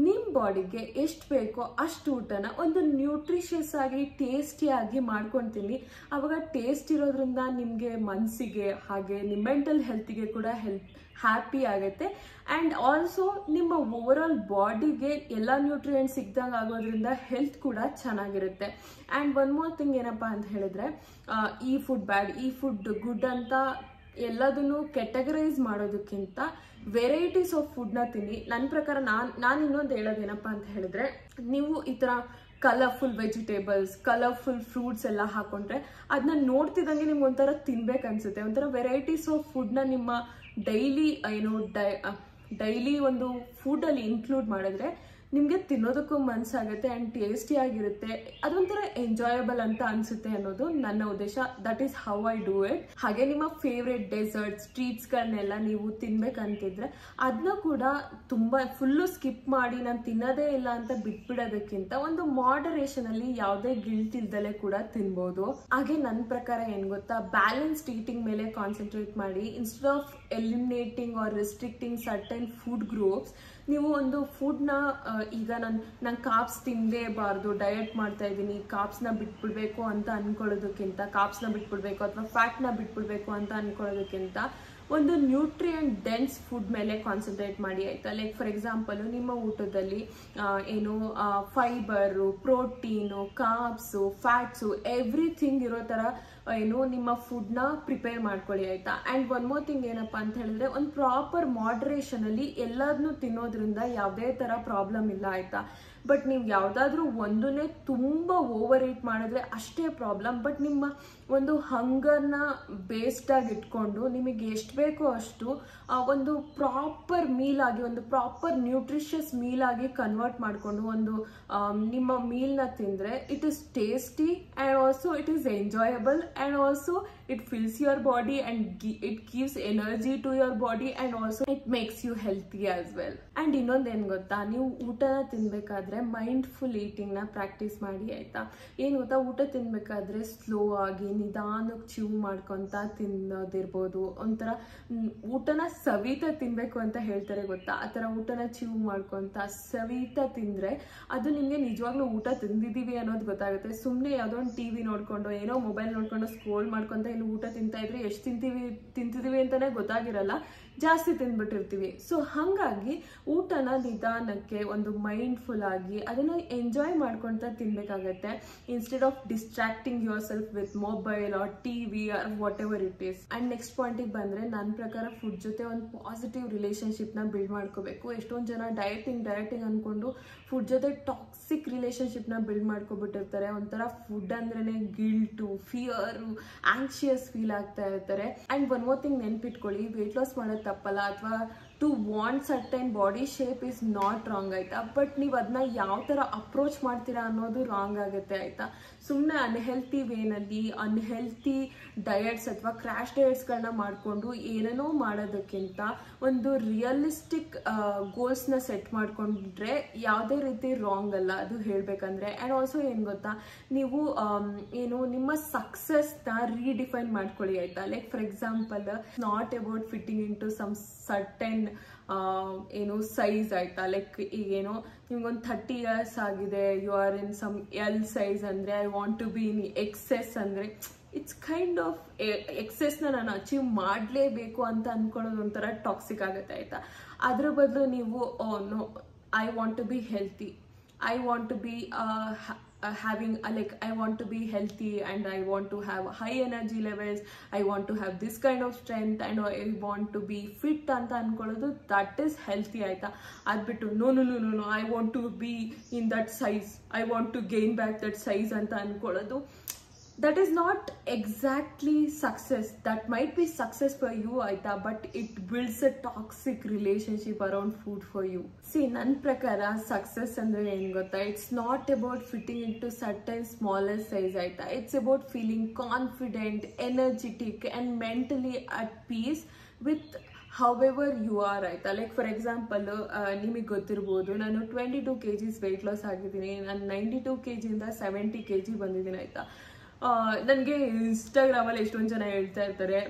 ನಿಮ್ಮ ಬಾಡಿಗೆ ಎಷ್ಟು ಬೇಕೋ ಅಷ್ಟು ಊಟನ ಒಂದು ನ್ಯೂಟ್ರಿಷಿಯಸ್ ಆಗಿ ಟೇಸ್ಟಿಯಾಗಿ ಮಾಡ್ಕೊಂಡು ತಿನ್ನಿ. ಆವಾಗ ಟೇಸ್ಟ್ ಇರೋದ್ರಿಂದ ನಿಮಗೆ ಮನಸ್ಸಿಗೆ ಹಾಗೆ ನಿಮ್ಮ ಮೆಂಟಲ್ ಹೆಲ್ತಿಗೆ ಕೂಡ ಹ್ಯಾಪಿ ಆಗುತ್ತೆ. ಆ್ಯಂಡ್ ಆಲ್ಸೋ ನಿಮ್ಮ ಓವರ್ ಆಲ್ ಬಾಡಿಗೆ ಎಲ್ಲ ನ್ಯೂಟ್ರಿಯೆಂಟ್ಸ್ ಸಿಗ್ದಂಗೆ ಆಗೋದ್ರಿಂದ ಹೆಲ್ತ್ ಕೂಡ ಚೆನ್ನಾಗಿರುತ್ತೆ. ಆ್ಯಂಡ್ ಒನ್ ಮೋರ್ ಥಿಂಗ್ ಏನಪ್ಪ ಅಂತ ಹೇಳಿದ್ರೆ, ಈ ಫುಡ್ ಬ್ಯಾಡ್, ಈ ಫುಡ್ ಗುಡ್ ಅಂತ ಎಲ್ಲದನ್ನು ಕೆಟಗರೈಸ್ ಮಾಡೋದಕ್ಕಿಂತ ವೆರೈಟೀಸ್ ಆಫ್ ಫುಡ್ನ ತಿನ್ನಿ. ನನ್ನ ಪ್ರಕಾರ ನಾನು ಇನ್ನೊಂದು ಹೇಳೋದೇನಪ್ಪ ಅಂತ ಹೇಳಿದ್ರೆ, ನೀವು ಈ ಥರ ಕಲರ್ಫುಲ್ ವೆಜಿಟೇಬಲ್ಸ್, ಕಲರ್ಫುಲ್ ಫ್ರೂಟ್ಸ್ ಎಲ್ಲ ಹಾಕೊಂಡ್ರೆ ಅದನ್ನ ನೋಡ್ತಿದ್ದಂಗೆ ನಿಮ್ಗೆ ಒಂಥರ ತಿನ್ಬೇಕನ್ಸುತ್ತೆ. ಒಂಥರ ವೆರೈಟೀಸ್ ಆಫ್ ಫುಡ್ನ ನಿಮ್ಮ ಡೈಲಿ ಒಂದು ಫುಡ್ಡಲ್ಲಿ ಇನ್ಕ್ಲೂಡ್ ಮಾಡಿದ್ರೆ ನಿಮಗೆ ತಿನ್ನೋದಕ್ಕೂ ಮನಸ್ಸಾಗುತ್ತೆ ಆ್ಯಂಡ್ ಟೇಸ್ಟಿ ಆಗಿರುತ್ತೆ, ಅದೊಂಥರ ಎಂಜಾಯಬಲ್ ಅಂತ ಅನಿಸುತ್ತೆ ಅನ್ನೋದು ನನ್ನ ಉದ್ದೇಶ. That is how I do it. ಹಾಗೆ ನಿಮ್ಮ ಫೇವ್ರೆಟ್ ಡೆಸರ್ಟ್ಸ್, ಟ್ರೀಟ್ಸ್ಗಳನ್ನೆಲ್ಲ ನೀವು ತಿನ್ಬೇಕಂತಿದ್ರೆ ಅದನ್ನ ಕೂಡ ತುಂಬ ಫುಲ್ಲು ಸ್ಕಿಪ್ ಮಾಡಿ ನಾನು ತಿನ್ನೋದೇ ಇಲ್ಲ ಅಂತ ಬಿಟ್ಬಿಡೋದಕ್ಕಿಂತ ಒಂದು ಮಾಡರೇಷನಲ್ಲಿ ಯಾವುದೇ ಗಿಲ್ಟ್ ಇಲ್ದಲೇ ಕೂಡ ತಿನ್ಬೋದು. ಹಾಗೆ ನನ್ನ ಪ್ರಕಾರ ಏನು ಗೊತ್ತಾ, ಬ್ಯಾಲೆನ್ಸ್ಡ್ ಈಟಿಂಗ್ ಮೇಲೆ ಕಾನ್ಸಂಟ್ರೇಟ್ ಮಾಡಿ. Instead of eliminating or restricting certain food groups, ನೀವು ಒಂದು ಫುಡ್ನ ಈಗ ನಾನು ಕಾರ್ಬ್ಸ್ ತಿನ್ನಲೇಬಾರ್ದು, ಡಯಟ್ ಮಾಡ್ತಾ ಇದ್ದೀನಿ, ಕಾರ್ಬ್ಸ್ನ ಬಿಟ್ಬಿಡ್ಬೇಕು ಅಂತ ಅನ್ಕೊಳ್ಳೋದಕ್ಕಿಂತ, ಕಾರ್ಬ್ಸ್ನ ಬಿಟ್ಬಿಡ್ಬೇಕು ಅಥವಾ ಫ್ಯಾಟ್ನ ಬಿಟ್ಬಿಡ್ಬೇಕು ಅಂತ ಅನ್ಕೊಳ್ಳೋದಕ್ಕಿಂತ ಒಂದು ನ್ಯೂಟ್ರಿಯೆಂಟ್ ಡೆನ್ಸ್ ಫುಡ್ ಮೇಲೆ ಕಾನ್ಸಂಟ್ರೇಟ್ ಮಾಡಿ ಆಯ್ತಾ. ಲೈಕ್ ಫಾರ್ ಎಕ್ಸಾಂಪಲ್ ನಿಮ್ಮ ಊಟದಲ್ಲಿ ಏನು ಫೈಬರು, ಪ್ರೋಟೀನು, ಕಾರ್ಬ್ಸು, ಫ್ಯಾಟ್ಸು, ಎವ್ರಿಥಿಂಗ್ ಇರೋ ಥರ ಏನು ನಿಮ್ಮ ಫುಡ್ನ ಪ್ರಿಪೇರ್ ಮಾಡ್ಕೊಳ್ಳಿ ಆಯ್ತಾ. ಆ್ಯಂಡ್ ಒನ್ ಮೋರ್ ಥಿಂಗ್ ಏನಪ್ಪ ಅಂತ ಹೇಳಿದ್ರೆ, ಒಂದು ಪ್ರಾಪರ್ ಮಾಡ್ರೇಷನಲ್ಲಿ ಎಲ್ಲದನ್ನೂ ತಿನ್ನೋದ್ರಿಂದ ಯಾವುದೇ ಥರ ಪ್ರಾಬ್ಲಮ್ ಇಲ್ಲ ಆಯ್ತಾ. ಬಟ್ ನೀವು ಯಾವುದಾದ್ರೂ ಒಂದನ್ನೇ ತುಂಬ ಓವರ್ ಈಟ್ ಮಾಡಿದ್ರೆ ಅಷ್ಟೇ ಪ್ರಾಬ್ಲಮ್. ಬಟ್ ನಿಮ್ಮ ಒಂದು ಹಂಗರ್ನ ಬೇಸ್ಡಾಗಿ ಇಟ್ಕೊಂಡು ನಿಮಗೆ ಎಷ್ಟು ಬೇಕೋ ಅಷ್ಟು ಒಂದು ಪ್ರಾಪರ್ ಮೀಲ್ ಆಗಿ, ಒಂದು ಪ್ರಾಪರ್ ನ್ಯೂಟ್ರಿಷಿಯಸ್ ಮೀಲ್ ಆಗಿ ಕನ್ವರ್ಟ್ ಮಾಡಿಕೊಂಡು ಒಂದು ನಿಮ್ಮ ಮೀಲ್ನ ತಿಂದರೆ it is tasty and also it is enjoyable and also it fills your body and it gives energy to your body and also it makes you healthy as well. And ಇನ್ನೊಂದೇನು ಗೊತ್ತಾ, ನೀವು ಊಟನ ತಿನ್ಬೇಕಾದ್ರೆ mindful ಈಟಿಂಗ್ನ practice ಮಾಡಿ ಆಯ್ತಾ. ಏನು ಗೊತ್ತಾ, ಊಟ ತಿನ್ಬೇಕಾದ್ರೆ slow ಆಗಿ ನಿಧಾನಕ್ಕೆ ಚಿವ್ ಮಾಡ್ಕೊತ ತಿನ್ನೋದಿರ್ಬೋದು. ಒಂಥರ ಊಟನ ಸವಿತಾ ತಿನ್ಬೇಕು ಅಂತ ಹೇಳ್ತಾರೆ ಗೊತ್ತಾ, ಆ ಥರ ಊಟನ ಚಿವ್ ಮಾಡ್ಕೊತ ಸವಿತಾ ತಿಂದರೆ ಅದು ನಿಮಗೆ ನಿಜವಾಗ್ಲೂ ಊಟ ತಿಂದಿದ್ದೀವಿ ಅನ್ನೋದು ಗೊತ್ತಾಗುತ್ತೆ. ಸುಮ್ಮನೆ ಯಾವುದೋ ಒಂದು TV ನೋಡ್ಕೊಂಡು ಏನೋ ಮೊಬೈಲ್ ನೋಡ್ಕೊಂಡು ಸ್ಕ್ರೋಲ್ ಮಾಡ್ಕೊತ ಇಲ್ಲಿ ಊಟ ತಿಂತಾ ಇದ್ರೆ ಎಷ್ಟು ತಿಂತಿದ್ದೀವಿ ಅಂತಲೇ ಗೊತ್ತಾಗಿರಲ್ಲ. ಜಾಸ್ತಿ ತಿಂದ್ಬಿಟ್ಟಿರ್ತೀವಿ. ಸೊ ಹಾಗಾಗಿ ಊಟನ ನಿಧಾನಕ್ಕೆ ಒಂದು ಮೈಂಡ್ಫುಲ್ ಆಗಿ ಅದನ್ನು ಎಂಜಾಯ್ ಮಾಡ್ಕೊಳ್ತಾ ತಿನ್ಬೇಕಾಗತ್ತೆ, instead of distracting yourself with mobile or TV or whatever it is. And next ಪಾಯಿಂಟಿಗೆ ಬಂದರೆ ನನ್ನ ಪ್ರಕಾರ ಫುಡ್ ಜೊತೆ ಒಂದು ಪಾಸಿಟಿವ್ ರಿಲೇಷನ್ಶಿಪ್ನ ಬಿಲ್ಡ್ ಮಾಡ್ಕೋಬೇಕು. ಎಷ್ಟೊಂದು ಜನ ಡಯಟಿಂಗ್ ಅಂದ್ಕೊಂಡು ಫುಡ್ ಜೊತೆ ಟಾಕ್ಸಿಕ್ ರಿಲೇಷನ್ಶಿಪ್ನ ಬಿಲ್ಡ್ ಮಾಡ್ಕೊಬಿಟ್ಟಿರ್ತಾರೆ. ಒಂಥರ ಫುಡ್ ಅಂದ್ರೇ ಗಿಲ್ಟು, ಫಿಯರು, ಆಂಕ್ಷಿಯಸ್ ಫೀಲ್ ಆಗ್ತಾ ಇರ್ತಾರೆ. ಆ್ಯಂಡ್ ಒನ್ ಮೋರ್ ಥಿಂಗ್ ನೆನ್ಪಿಟ್ಕೊಳ್ಳಿ, ವೆಯ್ಟ್ ಲಾಸ್ ಮಾಡೋದು ತಪ್ಪಲ್ಲ, ಅಥವಾ to want certain body shape is not wrong ಆಯಿತಾ, ಬಟ್ ನೀವು ಅದನ್ನ ಯಾವ ಥರ ಅಪ್ರೋಚ್ ಮಾಡ್ತೀರಾ ಅನ್ನೋದು ರಾಂಗ್ ಆಗುತ್ತೆ ಆಯಿತಾ. ಸುಮ್ಮನೆ ಅನ್ಹೆಲ್ತಿ ವೇನಲ್ಲಿ ಅನ್ಹೆಲ್ತಿ ಡಯಟ್ಸ್ ಅಥವಾ ಕ್ರ್ಯಾಶ್ ಡಯಟ್ಸ್ಗಳನ್ನ ಮಾಡಿಕೊಂಡು ಏನೇನೋ ಮಾಡೋದಕ್ಕಿಂತ ಒಂದು ರಿಯಲಿಸ್ಟಿಕ್ ಗೋಲ್ಸ್ನ ಸೆಟ್ ಮಾಡ್ಕೊಂಡ್ರೆ ಯಾವುದೇ ರೀತಿ ರಾಂಗ್ ಅಲ್ಲ ಅದು ಹೇಳಬೇಕಂದ್ರೆ. ಆ್ಯಂಡ್ ಆಲ್ಸೋ ಏನು ಗೊತ್ತಾ, ನೀವು ನಿಮ್ಮ ಸಕ್ಸಸ್ನ ರೀಡಿಫೈನ್ ಮಾಡ್ಕೊಳ್ಳಿ ಆಯಿತಾ. Like for example, not about fitting into some certain size ಆಯಿತಾ. ಲೈಕ್ ಈಗೇನೋ ನಿಮ್ಗೊಂದು 30 years ಆಗಿದೆ, you are in some L size ಅಂದರೆ I want to be in XS ಅಂದರೆ ಇಟ್ಸ್ ಕೈಂಡ್ ಆಫ್ ಎಕ್ಸೆಸ್ನ ನಾನು ಅಚೀವ್ ಮಾಡಲೇಬೇಕು ಅಂತ ಅಂದ್ಕೊಳ್ಳೋದು ಒಂಥರ ಟಾಕ್ಸಿಕ್ ಆಗುತ್ತೆ ಆಯಿತಾ. ಅದ್ರ ಬದಲು ನೀವು no, I want to be healthy, I want to be I want to be healthy and I want to have high energy levels, I want to have this kind of strength and I want to be fit ಅಂತ ಅನ್ಕೊಳ್ಳೋದು that is healthy ಆಯ್ತಾ. ಅದ್ಬಿಟ್ಟು no I want to be in that size, I want to gain back that size ಅಂತ ಅನ್ಕೊಳ್ಳೋದು that is not exactly success. That might be success for you aita, but it builds a toxic relationship around food for you. See, nan prakara success andre enu gotta, it's not about fitting into certain smaller size aita, it's about feeling confident, energetic and mentally at peace with however you are ಆಯ್ತಾ. Like for example, ನಿಮಗೆ ಗೊತ್ತಿರ್ಬೋದು, ನಾನು 22 kgs weight loss ಆಗಿದ್ದೀನಿ. ನಾನು 92 kgಯಿಂದ 70 kg ಬಂದಿದ್ದೀನಿ ಆಯಿತಾ. ನನಗೆ ಇನ್ಸ್ಟಾಗ್ರಾಮಲ್ಲಿ ಎಷ್ಟೊಂದು ಜನ ಹೇಳ್ತಾ ಇರ್ತಾರೆ,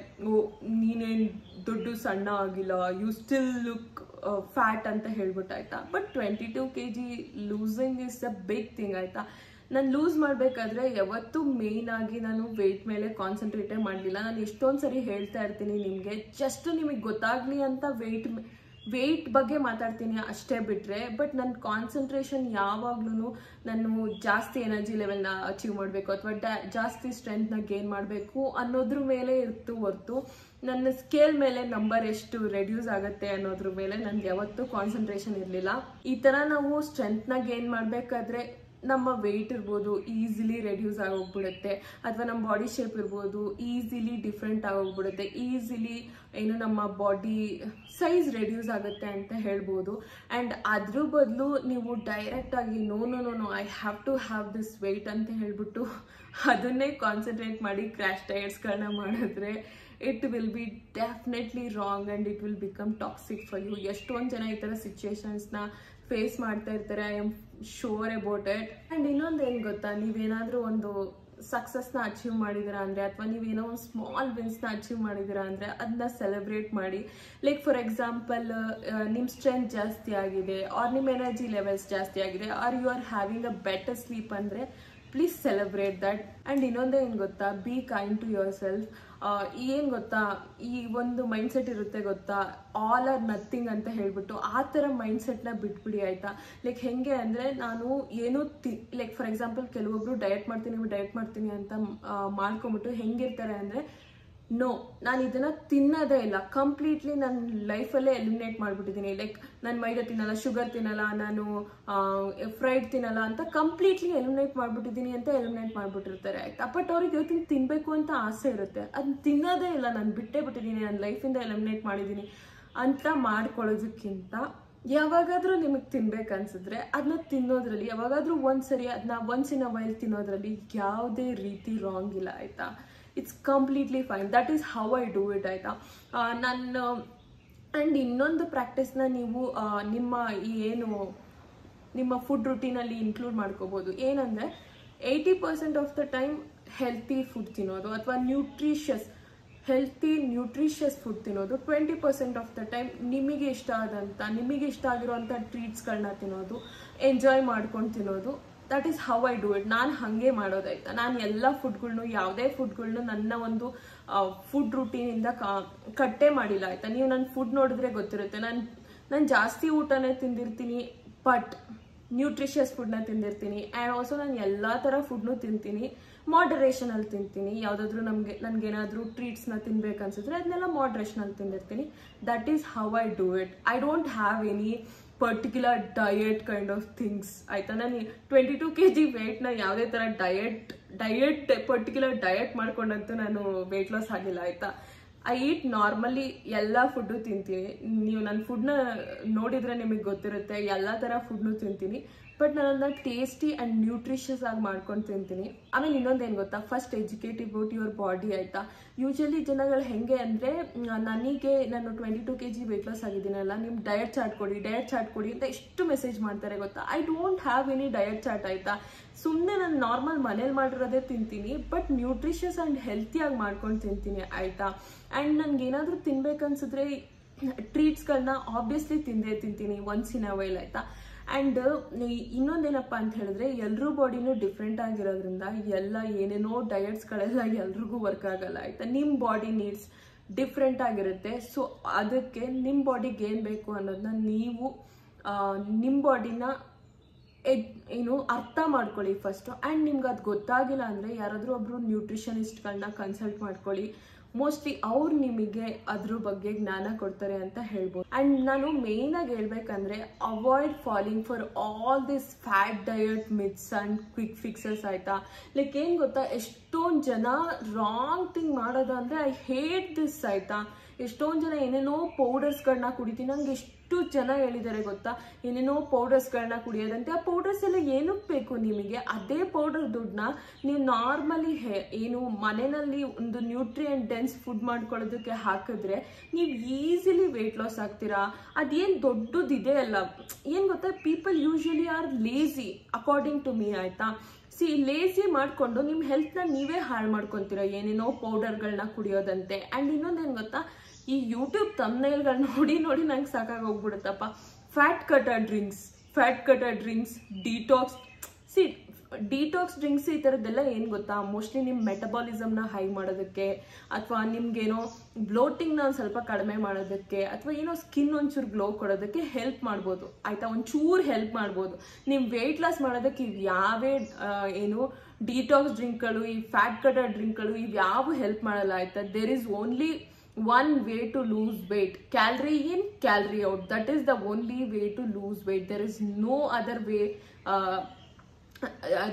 ನೀನೇನು ದೊಡ್ಡ ಸಣ್ಣ ಆಗಿಲ್ಲ, ಯು ಸ್ಟಿಲ್ ಲುಕ್ ಫ್ಯಾಟ್ ಅಂತ ಹೇಳ್ಬಿಟ್ಟು ಆಯಿತಾ. But 22 kg losing is a big thing ಆಯಿತಾ. ನಾನು ಲೂಸ್ ಮಾಡಬೇಕಾದ್ರೆ ಯಾವತ್ತೂ ಮೇಯ್ನ್ ಆಗಿ ನಾನು ವೆಯ್ಟ್ ಮೇಲೆ ಕಾನ್ಸಂಟ್ರೇಟೇ ಮಾಡಲಿಲ್ಲ. ನಾನು ಎಷ್ಟೊಂದು ಸರಿ ಹೇಳ್ತಾ ಇರ್ತೀನಿ ನಿಮಗೆ, ಜಸ್ಟ್ ನಿಮಗೆ ಗೊತ್ತಾಗಲಿ ಅಂತ ವೆಯ್ಟ್ ಬಗ್ಗೆ ಮಾತಾಡ್ತೀನಿ ಅಷ್ಟೇ ಬಿಟ್ಟರೆ, ಬಟ್ ನನ್ನ ಕಾನ್ಸಂಟ್ರೇಷನ್ ಯಾವಾಗ್ಲೂ ನಾನು ಜಾಸ್ತಿ ಎನರ್ಜಿ ಲೆವೆಲ್ನ ಅಚೀವ್ ಮಾಡಬೇಕು ಅಥವಾ ಜಾಸ್ತಿ ಸ್ಟ್ರೆಂತ್ನ ಗೇನ್ ಮಾಡಬೇಕು ಅನ್ನೋದ್ರ ಮೇಲೆ ಇರ್ತು ಹೊರ್ತು ನನ್ನ ಸ್ಕೇಲ್ ಮೇಲೆ ನಂಬರ್ ಎಷ್ಟು ರೆಡ್ಯೂಸ್ ಆಗುತ್ತೆ ಅನ್ನೋದ್ರ ಮೇಲೆ ನನಗೆ ಯಾವತ್ತೂ ಕಾನ್ಸಂಟ್ರೇಷನ್ ಇರಲಿಲ್ಲ. ಈ ಥರ ನಾವು ಸ್ಟ್ರೆಂತ್ನ ಗೇನ್ ಮಾಡಬೇಕಾದ್ರೆ ನಮ್ಮ ವೆಯ್ಟ್ ಇರ್ಬೋದು ಈಸಿಲಿ ರೆಡ್ಯೂಸ್ ಆಗೋಗ್ಬಿಡುತ್ತೆ, ಅಥವಾ ನಮ್ಮ ಬಾಡಿ ಶೇಪ್ ಇರ್ಬೋದು ಈಸಿಲಿ ಡಿಫ್ರೆಂಟ್ ಆಗೋಗ್ಬಿಡುತ್ತೆ, ಈಸಿಲಿ ನಮ್ಮ ಬಾಡಿ ಸೈಜ್ ರೆಡ್ಯೂಸ್ ಆಗುತ್ತೆ ಅಂತ ಹೇಳ್ಬೋದು. ಆ್ಯಂಡ್ ಅದ್ರ ಬದಲು ನೀವು ಡೈರೆಕ್ಟಾಗಿ no I have to have this weight ಅಂತ ಹೇಳ್ಬಿಟ್ಟು ಅದನ್ನೇ ಕಾನ್ಸಂಟ್ರೇಟ್ ಮಾಡಿ ಕ್ರ್ಯಾಶ್ ಡಯಟ್ಸ್ಗಳನ್ನ ಮಾಡಿದ್ರೆ it will be definitely wrong and it will become toxic for you. ಎಷ್ಟೊಂದು ಜನ ಈ ಥರ ಸಿಚುವೇಶನ್ಸ್ನ ಫೇಸ್ ಮಾಡ್ತಾ ಇರ್ತಾರೆ, I am sure about it. And ಇನ್ನೊಂದು ಏನು ಗೊತ್ತಾ, ನೀವೇನಾದರೂ ಒಂದು ಸಕ್ಸಸ್ನ ಅಚೀವ್ ಮಾಡಿದ್ದೀರಾ ಅಂದರೆ, ಅಥವಾ ನೀವೇನೋ ಒಂದು ಸ್ಮಾಲ್ ವಿನ್ಸ್ನ ಅಚೀವ್ ಮಾಡಿದ್ದೀರಾ ಅಂದರೆ ಅದನ್ನ ಸೆಲೆಬ್ರೇಟ್ ಮಾಡಿ. ಲೈಕ್ ಫಾರ್ ಎಕ್ಸಾಂಪಲ್, ನಿಮ್ಮ ಸ್ಟ್ರೆಂತ್ ಜಾಸ್ತಿ ಆಗಿದೆ, ಆರ್ ನಿಮ್ಮ ಎನರ್ಜಿ ಲೆವೆಲ್ಸ್ ಜಾಸ್ತಿ ಆಗಿದೆ, or you are having a better sleep ಅಂದರೆ ಪ್ಲೀಸ್ ಸೆಲೆಬ್ರೇಟ್ ದಟ್. ಆ್ಯಂಡ್ ಇನ್ನೊಂದೇ ಏನು ಗೊತ್ತಾ, be kind to yourself. ಏನು ಗೊತ್ತಾ, ಈ ಒಂದು ಮೈಂಡ್ಸೆಟ್ ಇರುತ್ತೆ ಗೊತ್ತಾ, ಆಲ್ ಆರ್ ನಥಿಂಗ್ ಅಂತ ಹೇಳ್ಬಿಟ್ಟು ಆ ಥರ ಮೈಂಡ್ಸೆಟ್ನ ಬಿಟ್ಬಿಡಿ ಆಯಿತಾ. ಲೈಕ್ ಹೆಂಗೆ ಅಂದರೆ, ನಾನು ಏನು ಲೈಕ್ ಫಾರ್ ಎಕ್ಸಾಂಪಲ್ ಕೆಲವೊಬ್ರು ಡಯಟ್ ಮಾಡ್ತೀನಿ ಅಂತ ಮಾಡ್ಕೊಂಬಿಟ್ಟು ಹೆಂಗಿರ್ತಾರೆ ಅಂದರೆ, ನೋ ನಾನು ಇದನ್ನು ತಿನ್ನೋದೇ ಇಲ್ಲ, ಕಂಪ್ಲೀಟ್ಲಿ ನನ್ನ ಲೈಫಲ್ಲೇ ಎಲಿಮಿನೇಟ್ ಮಾಡಿಬಿಟ್ಟಿದ್ದೀನಿ. ಲೈಕ್ ನಾನು ಮೈದಾ ತಿನ್ನಲ್ಲ, ಶುಗರ್ ತಿನ್ನಲ್ಲ, ನಾನು ಫ್ರೈಡ್ ತಿನ್ನಲ್ಲ ಅಂತ ಕಂಪ್ಲೀಟ್ಲಿ ಎಲಿಮಿನೇಟ್ ಮಾಡಿಬಿಟ್ಟಿದ್ದೀನಿ ಅಂತ ಎಲಿಮಿನೇಟ್ ಮಾಡಿಬಿಟ್ಟಿರ್ತಾರೆ ಆಯ್ತಾ. ಬಟ್ ಅವ್ರಿಗೆ ಇವತ್ತಿನ ತಿನ್ನಬೇಕು ಅಂತ ಆಸೆ ಇರುತ್ತೆ, ಅದನ್ನ ತಿನ್ನೋದೇ ಇಲ್ಲ, ನಾನು ಬಿಟ್ಟಿದ್ದೀನಿ, ನನ್ನ ಲೈಫಿಂದ ಎಲಿಮಿನೇಟ್ ಮಾಡಿದ್ದೀನಿ ಅಂತ ಮಾಡ್ಕೊಳ್ಳೋದಕ್ಕಿಂತ ಯಾವಾಗಾದರೂ ನಿಮಗೆ ತಿನ್ಬೇಕನ್ಸಿದ್ರೆ ಅದನ್ನ ತಿನ್ನೋದ್ರಲ್ಲಿ, ಯಾವಾಗಾದರೂ ಒಂದ್ಸರಿ ಅದನ್ನ ಒನ್ಸ್ ಇನ್ ಅ ವೈಲ್ ತಿನ್ನೋದ್ರಲ್ಲಿ ಯಾವುದೇ ರೀತಿ ರಾಂಗ್ ಇಲ್ಲ ಆಯಿತಾ. It's completely fine, that is how I do it ಆಯಿತಾ. ನಾನು ಆ್ಯಂಡ್ ಇನ್ನೊಂದು ಪ್ರಾಕ್ಟೀಸ್ನ ನೀವು ನಿಮ್ಮ ಫುಡ್ ರುಟೀನಲ್ಲಿ ಇನ್ಕ್ಲೂಡ್ ಮಾಡ್ಕೋಬೋದು. ಏನಂದರೆ 80% of the time healthy food ತಿನ್ನೋದು, ಅಥವಾ ನ್ಯೂಟ್ರಿಷಿಯಸ್ ಫುಡ್ ತಿನ್ನೋದು. 20% ಆಫ್ ದ ಟೈಮ್ ನಿಮಗೆ ಇಷ್ಟ ಆಗಿರೋಂಥ ಟ್ರೀಟ್ಸ್ಗಳನ್ನ ತಿನ್ನೋದು, ಎಂಜಾಯ್ ಮಾಡ್ಕೊಂಡು ತಿನ್ನೋದು. That is how I do it. ನಾನು ಹಾಗೆ ಮಾಡೋದಾಯ್ತಾ. ನಾನು ಎಲ್ಲ ಫುಡ್ಗಳ್ನು, ಯಾವುದೇ ಫುಡ್ಗಳ್ನು ನನ್ನ ಒಂದು ಫುಡ್ ರೂಟೀನಿಂದ ಕಟ್ಟೆ ಮಾಡಿಲ್ಲ ಆಯ್ತಾ. ನೀವು ನನ್ನ ಫುಡ್ ನೋಡಿದ್ರೆ ಗೊತ್ತಿರುತ್ತೆ. ನಾನು ಜಾಸ್ತಿ ಊಟನೇ ತಿಂದಿರ್ತೀನಿ, ಬಟ್ ನ್ಯೂಟ್ರಿಷಿಯಸ್ ಫುಡ್ನ ತಿಂದಿರ್ತೀನಿ. ಆ್ಯಂಡ್ ಆಲ್ಸೋ ನಾನು ಎಲ್ಲ ಥರ ಫುಡ್ನು ತಿಂತೀನಿ, ಮಾಡ್ರೇಷನಲ್ಲಿ ತಿಂತೀನಿ. ಯಾವುದಾದ್ರೂ ನನಗೇನಾದರೂ ಟ್ರೀಟ್ಸ್ನ ತಿನ್ಬೇಕು ಅನ್ಸಿದ್ರೆ ಅದನ್ನೆಲ್ಲ ಮಾಡ್ರೇಷನಲ್ಲಿ ತಿಂದಿರ್ತೀನಿ. That is how I do it. I don't have any particular diet kind of things ಆಯಿತಾ. ನಾನು 22 kg ವೆಯ್ಟ್ನ ಯಾವುದೇ ಥರ ಪರ್ಟಿಕ್ಯುಲರ್ ಡಯಟ್ ಮಾಡ್ಕೊಂಡಂತೂ ನಾನು ವೆಯ್ಟ್ ಲಾಸ್ ಆಗಿಲ್ಲ ಆಯಿತಾ. ಐ ಈಟ್ ನಾರ್ಮಲಿ ಎಲ್ಲ ಫುಡ್ಡು ತಿಂತೀನಿ. ನೀವು ನನ್ನ ಫುಡ್ನ ನೋಡಿದರೆ ನಿಮಗೆ ಗೊತ್ತಿರುತ್ತೆ, ಎಲ್ಲ ಥರ ಫುಡ್ನು ತಿಂತೀನಿ. ಬಟ್ ನಾನು ಅದನ್ನ ಟೇಸ್ಟಿ ಆ್ಯಂಡ್ ನ್ಯೂಟ್ರಿಷಿಯಸ್ ಆಗಿ ಮಾಡ್ಕೊಂಡು ತಿಂತೀನಿ. ಆಮೇಲೆ ಇನ್ನೊಂದೇನು ಗೊತ್ತಾ, first educate about your body ಆಯಿತಾ. ಯೂಶಲಿ ಜನಗಳು ಹೆಂಗೆ ಅಂದರೆ, ನಾನು 22 kg ವೆಯ್ಟ್ ಲಾಸ್ ಆಗಿದ್ದೀನಲ್ಲ, ನಿಮ್ಮ ಡಯಟ್ ಚಾರ್ಟ್ ಕೊಡಿ ಅಂತ ಎಷ್ಟು ಮೆಸೇಜ್ ಮಾಡ್ತಾರೆ ಗೊತ್ತಾ. I don't have any diet chart ಆಯಿತಾ. ಸುಮ್ಮನೆ ನಾನು ನಾರ್ಮಲ್ ಮನೇಲಿ ಮಾಡಿರೋದೇ ತಿಂತೀನಿ, ಬಟ್ ನ್ಯೂಟ್ರಿಷಿಯಸ್ ಆ್ಯಂಡ್ ಹೆಲ್ತಿಯಾಗಿ ಮಾಡ್ಕೊಂಡು ತಿಂತೀನಿ ಆಯಿತಾ. ಆ್ಯಂಡ್ ನನಗೇನಾದರೂ ತಿನ್ಬೇಕನ್ಸಿದ್ರೆ ಟ್ರೀಟ್ಸ್ಗಳನ್ನ ಆಬ್ವಿಯಸ್ಲಿ ತಿಂತೀನಿ ಒನ್ಸ್ ಇನ್ ಅ ವೈಲ್ ಆಯಿತಾ. ಆ್ಯಂಡ್ ಇನ್ನೊಂದೇನಪ್ಪ ಅಂತ ಹೇಳಿದ್ರೆ, ಎಲ್ಲರೂ ಬಾಡಿನೂ ಡಿಫ್ರೆಂಟ್ ಆಗಿರೋದ್ರಿಂದ ಏನೇನೋ ಡಯಟ್ಸ್ಗಳೆಲ್ಲ ಎಲ್ರಿಗೂ ವರ್ಕ್ ಆಗಲ್ಲ ಆಯಿತಾ. ನಿಮ್ಮ ಬಾಡಿ ನೀಡ್ಸ್ ಡಿಫ್ರೆಂಟ್ ಆಗಿರುತ್ತೆ. ಸೊ ಅದಕ್ಕೆ ನಿಮ್ಮ ಬಾಡಿಗೆ ಏನು ಬೇಕು ಅನ್ನೋದನ್ನ ನೀವು ನಿಮ್ಮ ಬಾಡಿನ ಅರ್ಥ ಮಾಡ್ಕೊಳ್ಳಿ ಫಸ್ಟು. ಆ್ಯಂಡ್ ನಿಮ್ಗೆ ಅದು ಗೊತ್ತಾಗಿಲ್ಲ ಅಂದರೆ ಯಾರಾದರೂ ಒಬ್ಬರು ನ್ಯೂಟ್ರಿಷನಿಸ್ಟ್ಗಳನ್ನ ಕನ್ಸಲ್ಟ್ ಮಾಡ್ಕೊಳ್ಳಿ. ಮೋಸ್ಟ್ಲಿ ಅವ್ರು ನಿಮಗೆ ಅದ್ರ ಬಗ್ಗೆ ಜ್ಞಾನ ಕೊಡ್ತಾರೆ ಅಂತ ಹೇಳ್ಬೋದು. ಆ್ಯಂಡ್ ನಾನು ಮೇಯ್ನಾಗಿ ಹೇಳ್ಬೇಕಂದ್ರೆ, avoid falling for all this fat diet myths and quick fixes ಆಯಿತಾ. ಲೈಕ್ ಏನು ಗೊತ್ತಾ, ಎಷ್ಟೊಂದು ಜನ ರಾಂಗ್ ಥಿಂಗ್ ಮಾಡೋದು ಅಂದರೆ ಐ ಹೇಟ್ ದಿಸ್ ಆಯಿತಾ. ಎಷ್ಟೊಂದು ಜನ ಏನೇನೋ ಪೌಡರ್ಸ್ಗಳನ್ನ ಕುಡಿತೀನಿ. ನಂಗೆ ಎಷ್ಟು ಜನ ಹೇಳಿದ್ದಾರೆ ಗೊತ್ತಾ, ಏನೇನೋ ಪೌಡರ್ಸ್ಗಳನ್ನ ಕುಡಿಯೋದಂತೆ. ಆ ಪೌಡರ್ಸ್ ಎಲ್ಲ ಏನಕ್ಕೆ ಬೇಕು ನಿಮಗೆ? ಅದೇ ಪೌಡರ್ ದುಡ್ಡನ್ನ ನೀವು ನಾರ್ಮಲಿ ಮನೆಯಲ್ಲಿ ಒಂದು ನ್ಯೂಟ್ರಿಯೆಂಟ್ ಡೆನ್ಸ್ ಫುಡ್ ಮಾಡ್ಕೊಳ್ಳೋದಕ್ಕೆ ಹಾಕಿದ್ರೆ ನೀವು ಈಸಿಲಿ ವೆಯ್ಟ್ ಲಾಸ್ ಆಗ್ತೀರಾ. ಅದೇನು ದೊಡ್ಡದಿದೆ ಅಲ್ಲ. ಏನು ಗೊತ್ತಾ, people usually are lazy according to me ಆಯಿತಾ. ಲೇಸಿ ಮಾಡಿಕೊಂಡು ನಿಮ್ಮ ಹೆಲ್ತ್ನ ನೀವೇ ಹಾಳು ಮಾಡ್ಕೊತೀರ ಏನೇನೋ ಪೌಡರ್ಗಳನ್ನ ಕುಡಿಯೋದಂತೆ. ಆ್ಯಂಡ್ ಇನ್ನೊಂದೇನು ಗೊತ್ತಾ, ಈ ಯೂಟ್ಯೂಬ್ ಥಂಬ್ನೇಲ್ಗಳನ್ನ ನೋಡಿ ನಂಗೆ ಸಾಕಾಗಿ ಹೋಗ್ಬಿಡುತ್ತಪ್ಪ. Fat cutter drinks, detox drinks ಈ ಥರದ್ದೆಲ್ಲ ಏನು ಗೊತ್ತಾ, ಮೋಸ್ಟ್ಲಿ ನಿಮ್ಮ ಮೆಟಬಾಲಿಸಮ್ನ ಹೈ ಮಾಡೋದಕ್ಕೆ, ಅಥವಾ ನಿಮ್ಗೇನೋ ಬ್ಲೋಟಿಂಗ್ನ ಒಂದು ಸ್ವಲ್ಪ ಕಡಿಮೆ ಮಾಡೋದಕ್ಕೆ, ಅಥವಾ ಏನೋ ಸ್ಕಿನ್ ಒಂಚೂರು ಗ್ಲೋ ಕೊಡೋದಕ್ಕೆ ಹೆಲ್ಪ್ ಮಾಡ್ಬೋದು ಆಯಿತಾ. ಒಂಚೂರು ಹೆಲ್ಪ್ ಮಾಡ್ಬೋದು. ನಿಮ್ಮ ವೆಯ್ಟ್ ಲಾಸ್ ಮಾಡೋದಕ್ಕೆ ಇವ್ಯಾವೇ ಡಿಟಾಕ್ಸ್ ಡ್ರಿಂಕ್ಗಳು, ಈ ಫ್ಯಾಟ್ ಕಟರ್ ಡ್ರಿಂಕ್ಗಳು ಇವ್ಯಾವು ಹೆಲ್ಪ್ ಮಾಡಲ್ಲ ಆಯಿತಾ. There is only one way to lose weight, calorie in calorie out. That is the only way to lose weight. There is no other way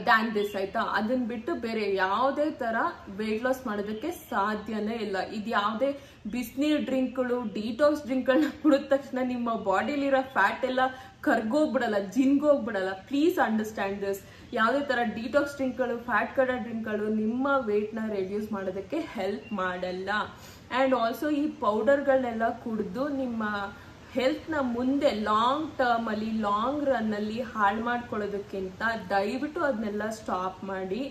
than this ಆಯಿತಾ. ಅದನ್ನ ಬಿಟ್ಟು ಬೇರೆ ಯಾವುದೇ ಥರ ವೆಯ್ಟ್ ಲಾಸ್ ಮಾಡೋದಕ್ಕೆ ಸಾಧ್ಯನೇ ಇಲ್ಲ. ಇದು ಯಾವುದೇ ಬಿಸಿನೀರು ಡ್ರಿಂಕ್ಗಳು, ಡಿಟಾಕ್ಸ್ ಡ್ರಿಂಕ್ಗಳನ್ನ ಕುಡಿದ ತಕ್ಷಣ ನಿಮ್ಮ ಬಾಡಿಲಿರೋ ಫ್ಯಾಟ್ ಎಲ್ಲ ಕರ್ಗೋಗ್ಬಿಡಲ್ಲ, ಜಿನ್ಗೋಗ್ಬಿಡಲ್ಲ. Please understand this. ಯಾವುದೇ ಥರ ಡಿಟಾಕ್ಸ್ ಡ್ರಿಂಕ್ಗಳು, ಫ್ಯಾಟ್ ಕಟರ್ ಡ್ರಿಂಕ್ಗಳು ನಿಮ್ಮ ವೆಯ್ಟ್ನ ರೆಡ್ಯೂಸ್ ಮಾಡೋದಕ್ಕೆ ಹೆಲ್ಪ್ ಮಾಡಲ್ಲ. ಆ್ಯಂಡ್ ಆಲ್ಸೋ ಈ ಪೌಡರ್ಗಳನ್ನೆಲ್ಲ ಕುಡಿದು ನಿಮ್ಮ ಹೆಲ್ತ್ನ ಮುಂದೆ ಲಾಂಗ್ ಟರ್ಮಲ್ಲಿ, ಲಾಂಗ್ ರನ್ನಲ್ಲಿ ಹಾಳು ಮಾಡ್ಕೊಳ್ಳೋದಕ್ಕಿಂತ ದಯವಿಟ್ಟು ಅದನ್ನೆಲ್ಲ ಸ್ಟಾಪ್ ಮಾಡಿ.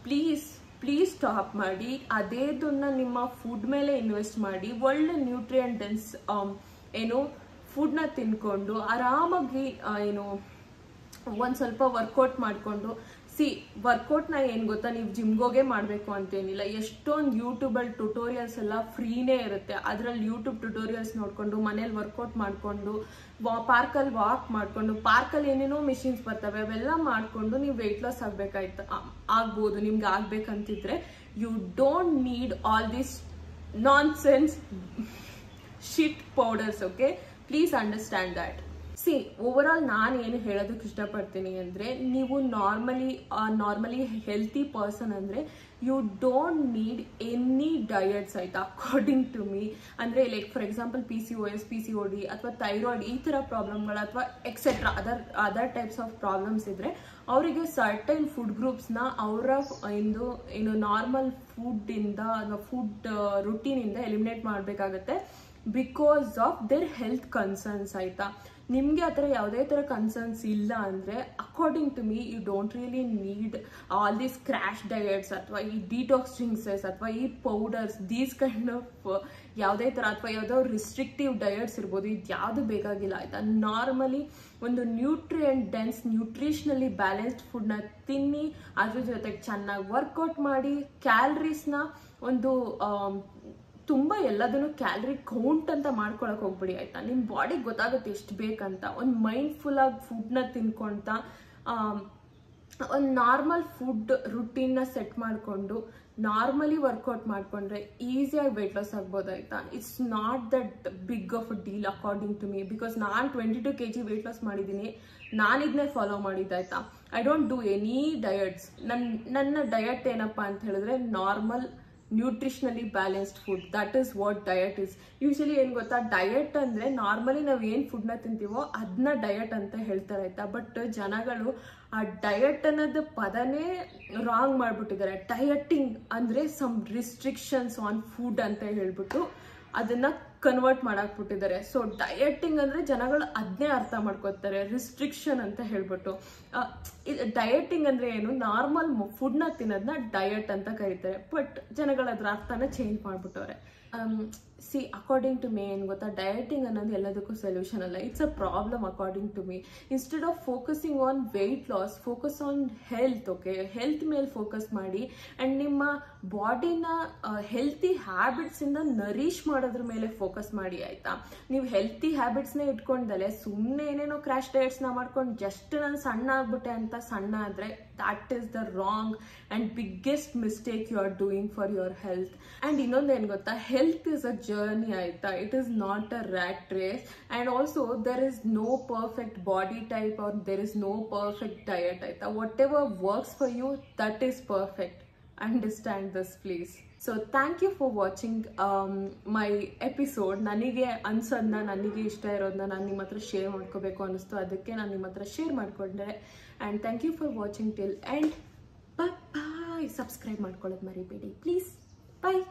ಪ್ಲೀಸ್ ಸ್ಟಾಪ್ ಮಾಡಿ. ಅದೇದನ್ನ ನಿಮ್ಮ ಫುಡ್ ಮೇಲೆ ಇನ್ವೆಸ್ಟ್ ಮಾಡಿ. ಒಳ್ಳೆ ನ್ಯೂಟ್ರಿಯೆಂಟ್ ಡೆನ್ಸ್ ಫುಡ್ನ ತಿನ್ಕೊಂಡು ಆರಾಮಾಗಿ ಒಂದು ಸ್ವಲ್ಪ ವರ್ಕೌಟ್ ಮಾಡಿಕೊಂಡು. ವರ್ಕೌಟ್ನ ಏನು ಗೊತ್ತಾ, ನೀವು ಜಿಮ್ಗೋಗೆ ಮಾಡಬೇಕು ಅಂತೇನಿಲ್ಲ. ಎಷ್ಟೊಂದು ಯೂಟ್ಯೂಬಲ್ಲಿ ಟ್ಯುಟೋರಿಯಲ್ಸ್ ಎಲ್ಲ ಫ್ರೀನೇ ಇರುತ್ತೆ. ಅದರಲ್ಲಿ ಯೂಟ್ಯೂಬ್ ಟ್ಯುಟೋರಿಯಲ್ಸ್ ನೋಡಿಕೊಂಡು ಮನೇಲಿ ವರ್ಕೌಟ್ ಮಾಡಿಕೊಂಡು, ಪಾರ್ಕಲ್ಲಿ ವಾಕ್ ಮಾಡಿಕೊಂಡು, ಪಾರ್ಕಲ್ಲಿ ಏನೇನೋ ಮಿಷಿನ್ಸ್ ಬರ್ತವೆ, ಅವೆಲ್ಲ ಮಾಡಿಕೊಂಡು ನೀವು ವೆಯ್ಟ್ ಲಾಸ್ ಆಗ್ಬೋದು ನಿಮ್ಗೆ ಆಗ್ಬೇಕಂತಿದ್ರೆ. You don't need all this nonsense shit powders. Okay, please understand that. Overall ನಾನು ಏನು ಹೇಳೋದಕ್ಕೆ ಇಷ್ಟಪಡ್ತೀನಿ ಅಂದರೆ, ನೀವು ನಾರ್ಮಲಿ ಹೆಲ್ತಿ ಪರ್ಸನ್ ಅಂದರೆ you don't need any diets ಆಯಿತಾ, ಅಕಾರ್ಡಿಂಗ್ ಟು ಮೀ. ಅಂದರೆ like for example PCOS, PCOD ಅಥವಾ ಥೈರಾಯ್ಡ್ ಈ ಥರ ಪ್ರಾಬ್ಲಮ್ಗಳು, ಅಥವಾ etcetera other types of problems ಇದ್ದರೆ ಅವರಿಗೆ ಸರ್ಟೈನ್ ಫುಡ್ ಗ್ರೂಪ್ಸ್ನ ಅವರ ನಾರ್ಮಲ್ ಫುಡ್ಡಿಂದ ಅಥವಾ ಫುಡ್ ರುಟೀನಿಂದ ಎಲಿಮಿನೇಟ್ ಮಾಡಬೇಕಾಗತ್ತೆ, because of their health concerns ಆಯಿತಾ. ನಿಮಗೆ ಆ ಥರ ಯಾವುದೇ ಥರ ಕನ್ಸರ್ನ್ಸ್ ಇಲ್ಲ ಅಂದರೆ according to me you don't really need all these crash diets ಅಥವಾ ಈ ಡಿಟಾಕ್ಸ್ ಡ್ರಿಂಕ್ಸಸ್ ಅಥವಾ ಈ ಪೌಡರ್ಸ್ ದೀಸ್ ಕೈಂಡ್ ಆಫ್ ಯಾವುದೇ ಥರ ಅಥವಾ ಯಾವುದೋ ರಿಸ್ಟ್ರಿಕ್ಟಿವ್ ಡಯಟ್ಸ್ ಇರ್ಬೋದು, ಇದು ಯಾವುದು ಬೇಕಾಗಿಲ್ಲ ಆಯಿತಾ. ನಾರ್ಮಲಿ ಒಂದು ನ್ಯೂಟ್ರಿಯೆಂಟ್ ಡೆನ್ಸ್ ನ್ಯೂಟ್ರಿಷನಲಿ ಬ್ಯಾಲೆನ್ಸ್ಡ್ ಫುಡ್ನ ತಿನ್ನಿ, ಅದ್ರ ಜೊತೆಗೆ ಚೆನ್ನಾಗಿ ವರ್ಕೌಟ್ ಮಾಡಿ, ಕ್ಯಾಲರೀಸ್ನ ಒಂದು ತುಂಬ ಎಲ್ಲದನ್ನು ಕ್ಯಾಲರಿ ಕೌಂಟ್ ಅಂತ ಮಾಡ್ಕೊಳಕ್ಕೆ ಹೋಗ್ಬಿಡಿ ಆಯಿತಾ. ನಿಮ್ಮ ಬಾಡಿಗೆ ಗೊತ್ತಾಗುತ್ತೆ ಎಷ್ಟು ಬೇಕಂತ. ಒಂದು ಮೈಂಡ್ಫುಲ್ಲಾಗಿ ಫುಡ್ನ ತಿನ್ಕೊಳ್ತಾ ಒಂದು ನಾರ್ಮಲ್ ಫುಡ್ ರುಟೀನ್ನ ಸೆಟ್ ಮಾಡಿಕೊಂಡು ನಾರ್ಮಲಿ ವರ್ಕೌಟ್ ಮಾಡಿಕೊಂಡ್ರೆ ಈಸಿಯಾಗಿ ವೆಯ್ಟ್ ಲಾಸ್ ಆಗ್ಬೋದು ಆಯಿತಾ. It's not that big of a deal according to me, because ನಾನು 22 kg ವೆಯ್ಟ್ ಲಾಸ್ ಮಾಡಿದ್ದೀನಿ. ನಾನು ಇದನ್ನೇ ಫಾಲೋ ಮಾಡಿದ್ದಾಯ್ತಾ. I don't do any diets. ನನ್ನ ಡಯಟ್ ಏನಪ್ಪ ಅಂತ ಹೇಳಿದ್ರೆ normal nutritionally balanced food. That is what diet is. Usually ಏನು ಗೊತ್ತಾ, ಡಯಟ್ ಅಂದರೆ ನಾರ್ಮಲಿ ನಾವು ಏನು ಫುಡ್ನ ತಿಂತೀವೋ ಅದನ್ನ ಡಯಟ್ ಅಂತ ಹೇಳ್ತಾರೆ ಆಯಿತಾ. ಬಟ್ ಜನಗಳು ಆ ಡಯಟ್ ಅನ್ನೋದು ಪದನೇ ರಾಂಗ್ ಮಾಡಿಬಿಟ್ಟಿದ್ದಾರೆ. ಡಯಟಿಂಗ್ ಅಂದರೆ ಸಮ್ ರಿಸ್ಟ್ರಿಕ್ಷನ್ಸ್ ಆನ್ ಫುಡ್ ಅಂತ ಹೇಳ್ಬಿಟ್ಟು ಅದನ್ನು ಕನ್ವರ್ಟ್ ಮಾಡಾಕ್ಬಿಟ್ಟಿದ್ದಾರೆ. ಸೊ ಡಯಟಿಂಗ್ ಅಂದರೆ ಜನಗಳು ಅದನ್ನೇ ಅರ್ಥ ಮಾಡ್ಕೋತಾರೆ, ರಿಸ್ಟ್ರಿಕ್ಷನ್ ಅಂತ ಹೇಳ್ಬಿಟ್ಟು. ಡಯಟಿಂಗ್ ಅಂದರೆ ಏನು, ನಾರ್ಮಲ್ ಫುಡ್ನ ತಿನ್ನೋದನ್ನ ಡಯಟ್ ಅಂತ ಕರೀತಾರೆ. ಬಟ್ ಜನಗಳು ಅದ್ರ ಅರ್ಥನ ಚೇಂಜ್ ಮಾಡಿಬಿಟ್ಟವ್ರೆ. ಸಿ ಅಕಾರ್ಡಿಂಗ್ ಟು ಮೀ ಏನು ಗೊತ್ತಾ, ಡಯಟಿಂಗ್ ಅನ್ನೋದು ಎಲ್ಲದಕ್ಕೂ ಸೊಲ್ಯೂಷನ್ ಅಲ್ಲ. It's a problem according to me. Instead of focusing on weight loss, focus on health. Okay, health ಮೇಲೆ ಫೋಕಸ್ ಮಾಡಿ ಆ್ಯಂಡ್ ನಿಮ್ಮ ಬಾಡಿನ ಹೆಲ್ತಿ ಹ್ಯಾಬಿಟ್ಸಿಂದ ನರಿಶ್ ಮಾಡೋದ್ರ ಮೇಲೆ ಫೋಕಸ್ ಮಾಡಿ ಆಯಿತಾ. ನೀವು ಹೆಲ್ತಿ ಹ್ಯಾಬಿಟ್ಸ್ನೇ ಇಟ್ಕೊಂಡಲೆ ಸುಮ್ಮನೆ ಏನೇನೋ ಕ್ರ್ಯಾಶ್ ಡಯಟ್ಸ್ನ ಮಾಡ್ಕೊಂಡು ಜಸ್ಟ್ ನಾನು ಸಣ್ಣ ಆಗ್ಬಿಟ್ಟೆ ಅಂತ ಸಣ್ಣ ಆದರೆ that is the wrong and biggest mistake you are doing for your health. And ಇನ್ನೊಂದು ಏನು ಗೊತ್ತಾ, health is a journey ಆಯ್ತಾ. It is not a rat race. And also there is no perfect body type or there is no perfect diet ಆಯ್ತಾ. Whatever works for you, that is perfect. Understand this please. So thank you for watching my episode. ನನಗೆ ಅನ್ಸೋದನ್ನ, ನನಗೆ ಇಷ್ಟ ಇರೋದನ್ನ ನಾನು ನಿಮ್ಮ ಹತ್ರ share ಮಾಡ್ಕೋಬೇಕು ಅನ್ನಿಸ್ತು, ಅದಕ್ಕೆ ನಾನು ನಿಮ್ಮ ಹತ್ರ ಶೇರ್ ಮಾಡಿಕೊಂಡೆ. And thank you for watching till end. Bye. Subscribe ಮಾಡ್ಕೊಳ್ಳೋದು ಮರಿಬೇಡಿ ಪ್ಲೀಸ್. ಬಾಯ್.